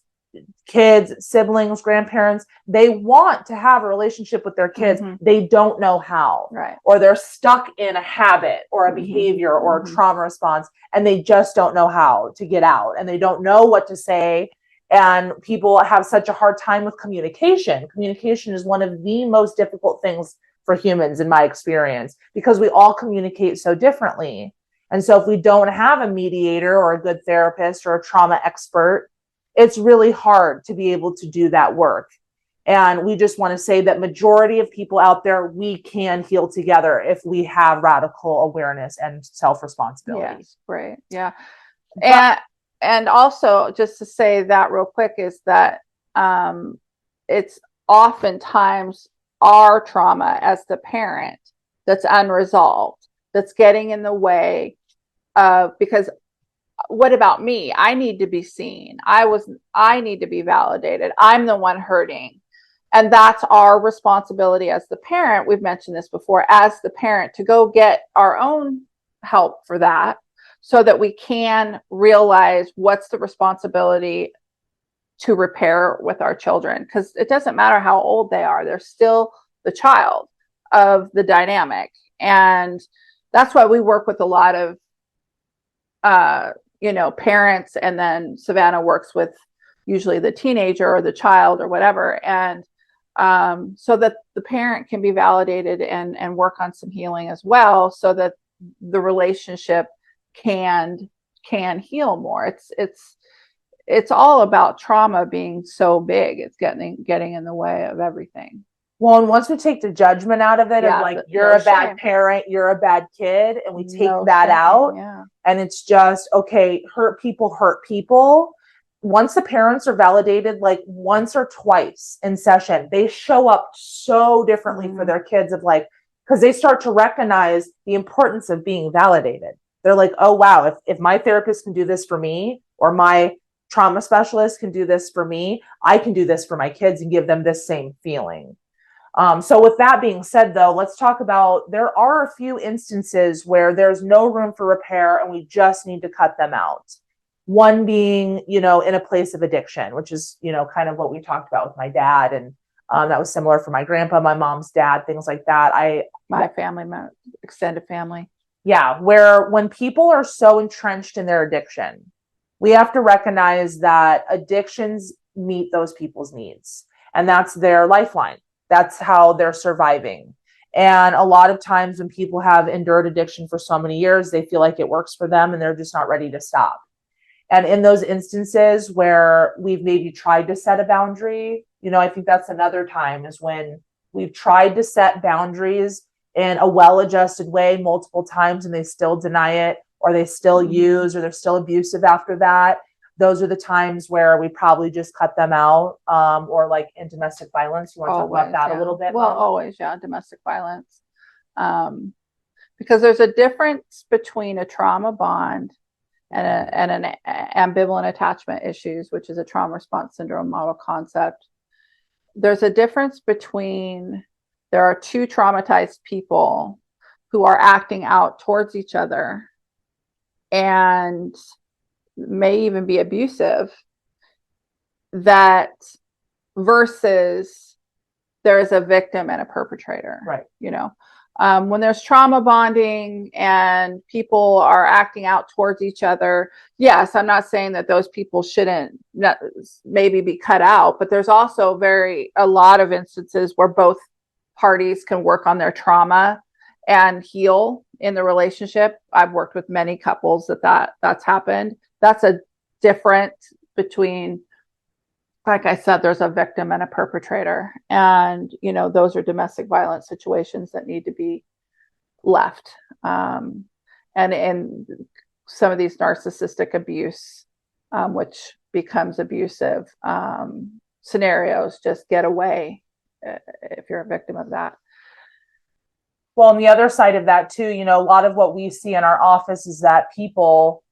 kids, siblings, grandparents, they want to have a relationship with their kids. Mm-hmm. They don't know how, or they're stuck in a habit or a behavior or a trauma response, and they just don't know how to get out, and they don't know what to say. And people have such a hard time with communication. Communication is one of the most difficult things for humans, in my experience, because we all communicate so differently. And so if we don't have a mediator or a good therapist or a trauma expert, it's really hard to be able to do that work. And we just want to say that majority of people out there, we can heal together if we have radical awareness and self-responsibility. Yes, right. Yeah. And also, just to say that real quick, is that it's oftentimes our trauma as the parent that's unresolved, that's getting in the way of, because what about me? I need to be seen. I need to be validated. I'm the one hurting. And that's our responsibility as the parent. We've mentioned this before, as the parent, to go get our own help for that, so that we can realize what's the responsibility to repair with our children. Because it doesn't matter how old they are, they're still the child of the dynamic. And that's why we work with a lot of, parents, and then Savannah works with usually the teenager or the child or whatever. And so that the parent can be validated and work on some healing as well, so that the relationship can heal more. It's all about trauma being so big. It's getting in the way of everything. Well, and once we take the judgment out of it, of like, you're a bad parent, you're a bad kid, and we take that out, and it's just, okay, hurt people. Once the parents are validated, like once or twice in session, they show up so differently for their kids, of like, because they start to recognize the importance of being validated. They're like, oh, wow, if my therapist can do this for me, or my trauma specialist can do this for me, I can do this for my kids and give them this same feeling. So with that being said, though, let's talk about, there are a few instances where there's no room for repair and we just need to cut them out. One being, in a place of addiction, which is, kind of what we talked about with my dad. And that was similar for my grandpa, my mom's dad, things like that. My family, my extended family. Yeah, where when people are so entrenched in their addiction, we have to recognize that addictions meet those people's needs, and that's their lifeline. That's how they're surviving. And a lot of times when people have endured addiction for so many years, they feel like it works for them and they're just not ready to stop. And in those instances where we've maybe tried to set a boundary, I think that's another time is when we've tried to set boundaries in a well-adjusted way multiple times and they still deny it, or they still use, or they're still abusive after that. Those are the times where we probably just cut them out, or like in domestic violence. You want to talk about that a little bit? Well, Mom? always, domestic violence. Because there's a difference between a trauma bond and an ambivalent attachment issues, which is a trauma response syndrome model concept. There's a difference between, there are two traumatized people who are acting out towards each other and may even be abusive, that versus there's a victim and a perpetrator. Right. When there's trauma bonding and people are acting out towards each other, yes, I'm not saying that those people shouldn't maybe be cut out, but there's also a lot of instances where both parties can work on their trauma and heal in the relationship. I've worked with many couples that's happened. That's a different between, like I said, there's a victim and a perpetrator. And, those are domestic violence situations that need to be left. And in some of these narcissistic abuse, which becomes abusive scenarios, just get away if you're a victim of that. Well, on the other side of that too, a lot of what we see in our office is that people,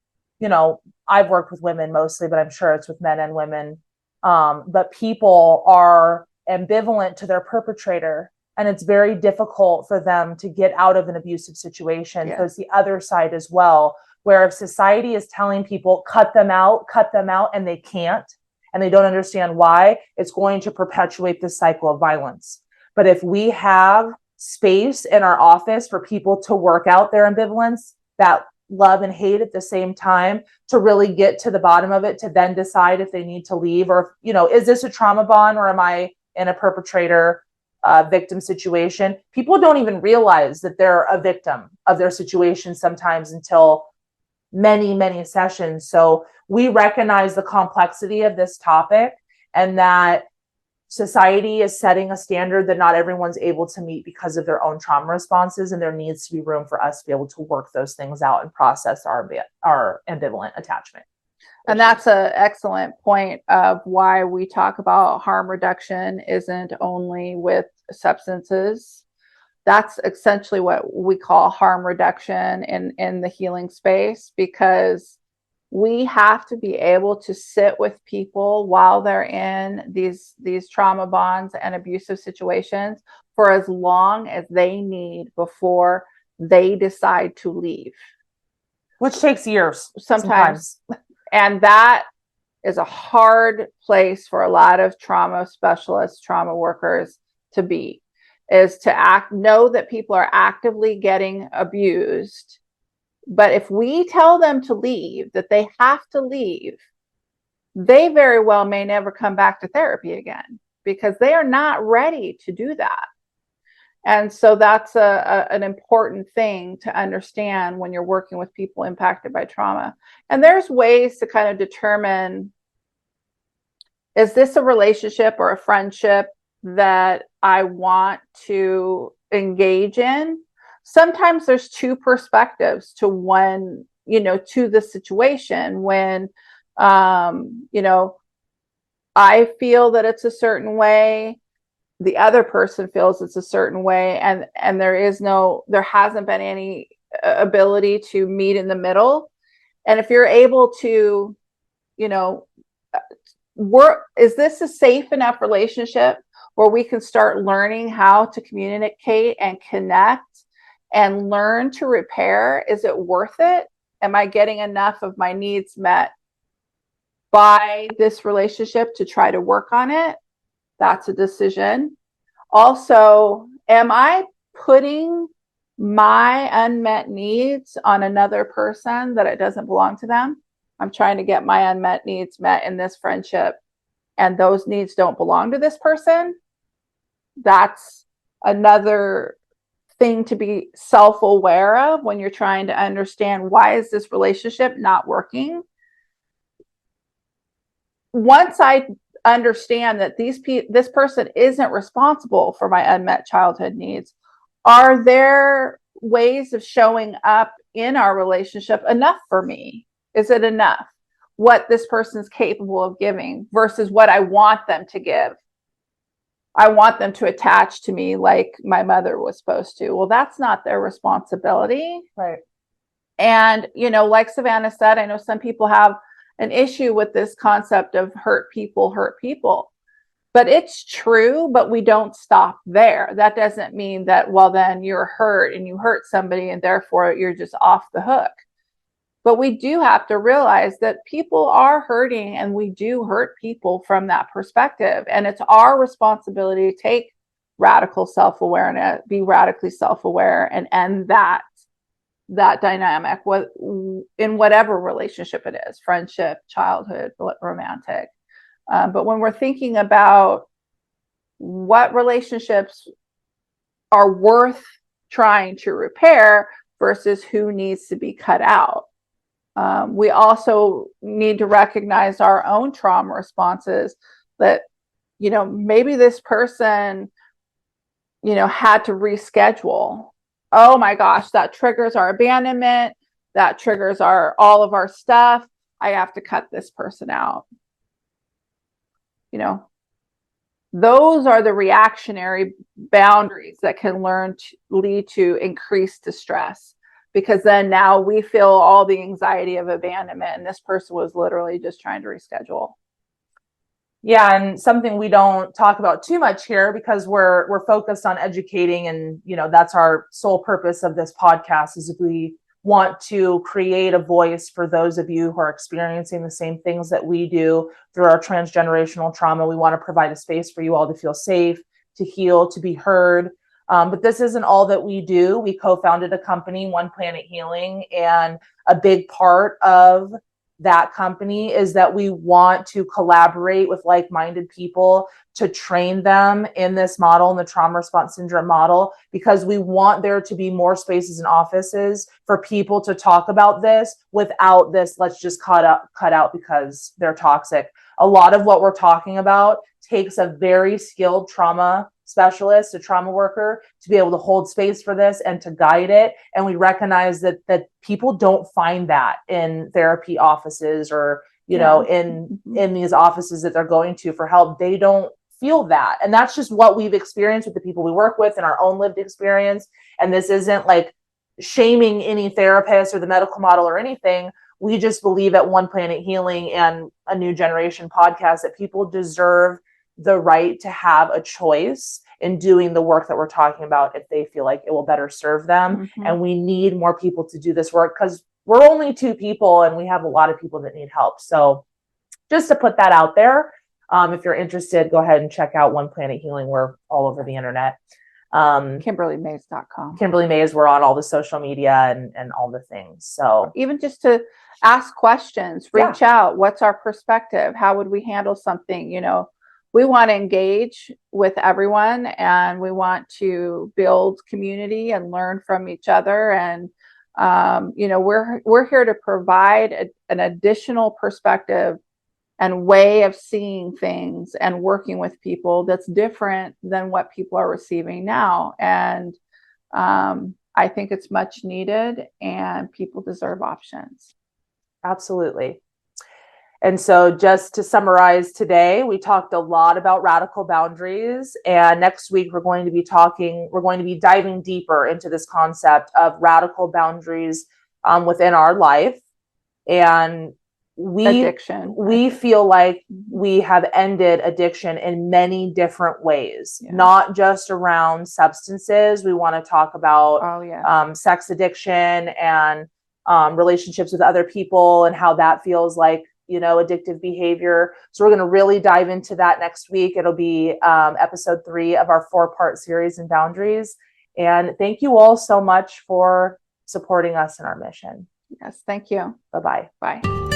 I've worked with women mostly, but I'm sure it's with men and women. But people are ambivalent to their perpetrator, and it's very difficult for them to get out of an abusive situation. Yeah. So it's the other side as well, where if society is telling people, cut them out, and they can't, and they don't understand why, it's going to perpetuate this cycle of violence. But if we have space in our office for people to work out their ambivalence, that love and hate at the same time, to really get to the bottom of it, to then decide if they need to leave, or, is this a trauma bond, or am I in a perpetrator victim situation? People don't even realize that they're a victim of their situation sometimes until many, many sessions. So we recognize the complexity of this topic, and that society is setting a standard that not everyone's able to meet because of their own trauma responses, and there needs to be room for us to be able to work those things out and process our ambivalent attachment. And that's an excellent point of why we talk about harm reduction isn't only with substances. That's essentially what we call harm reduction in the healing space, because we have to be able to sit with people while they're in these trauma bonds and abusive situations for as long as they need before they decide to leave. Which takes years sometimes. And that is a hard place for a lot of trauma specialists, trauma workers to be, is to know that people are actively getting abused. But if we tell them to leave, that they have to leave, they very well may never come back to therapy again, because they are not ready to do that. And so that's an important thing to understand when you're working with people impacted by trauma. And there's ways to kind of determine, is this a relationship or a friendship that I want to engage in? Sometimes there's two perspectives to one, to the situation. When, I feel that it's a certain way, the other person feels it's a certain way, and there hasn't been any ability to meet in the middle. And if you're able to, is this a safe enough relationship where we can start learning how to communicate and connect and learn to repair? Is it worth it? Am I getting enough of my needs met by this relationship to try to work on it? That's a decision. Also, am I putting my unmet needs on another person that it doesn't belong to them? I'm trying to get my unmet needs met in this friendship, and those needs don't belong to this person. That's another thing to be self-aware of when you're trying to understand, why is this relationship not working? Once I understand that this person isn't responsible for my unmet childhood needs, are there ways of showing up in our relationship enough for me? Is it enough what this person's capable of giving versus what I want them to give? I want them to attach to me like my mother was supposed to. Well, that's not their responsibility. Right. And, like Savannah said, I know some people have an issue with this concept of hurt people. But it's true, but we don't stop there. That doesn't mean that, well, then you're hurt and you hurt somebody and therefore you're just off the hook. But we do have to realize that people are hurting, and we do hurt people from that perspective. And it's our responsibility to take radical self-awareness, be radically self-aware, and end that dynamic in whatever relationship it is, friendship, childhood, romantic. But when we're thinking about what relationships are worth trying to repair versus who needs to be cut out, we also need to recognize our own trauma responses, that, maybe this person, had to reschedule. Oh my gosh, that triggers our abandonment. That triggers all of our stuff. I have to cut this person out. Those are the reactionary boundaries that can lead to increased distress, because then now we feel all the anxiety of abandonment, and this person was literally just trying to reschedule. Yeah, and something we don't talk about too much here, because we're focused on educating, and that's our sole purpose of this podcast, is if we want to create a voice for those of you who are experiencing the same things that we do through our transgenerational trauma. We want to provide a space for you all to feel safe, to heal, to be heard. But this isn't all that we do. We co-founded a company, One Planet Healing, and a big part of that company is that we want to collaborate with like-minded people to train them in this model, in the trauma response syndrome model, because we want there to be more spaces and offices for people to talk about this without this, let's just cut out because they're toxic. A lot of what we're talking about takes a very skilled trauma specialist, a trauma worker, to be able to hold space for this and to guide it. And we recognize that people don't find that in therapy offices or, in these offices that they're going to for help. They don't feel that. And that's just what we've experienced with the people we work with in our own lived experience. And this isn't like shaming any therapist or the medical model or anything. We just believe at One Planet Healing and a New Generation podcast that people deserve the right to have a choice in doing the work that we're talking about if they feel like it will better serve them. Mm-hmm. And we need more people to do this work, because we're only 2 people and we have a lot of people that need help. So just to put that out there, if you're interested, go ahead and check out One Planet Healing. We're all over the internet. KimberlyMaize.com. Kimberly Maize, we're on all the social media and all the things. So even just to ask questions, reach out. What's our perspective? How would we handle something? We want to engage with everyone, and we want to build community and learn from each other. And, we're here to provide an additional perspective and way of seeing things and working with people that's different than what people are receiving now. And I think it's much needed, and people deserve options. Absolutely. And so just to summarize today, we talked a lot about radical boundaries. And next week, we're going to be diving deeper into this concept of radical boundaries within our life. And we feel like we have ended addiction in many different ways, not just around substances. We want to talk about sex addiction and relationships with other people and how that feels like, addictive behavior. So we're going to really dive into that next week. It'll be episode 3 of our 4-part series in boundaries. And thank you all so much for supporting us in our mission. Yes, thank you. Bye-bye. Bye.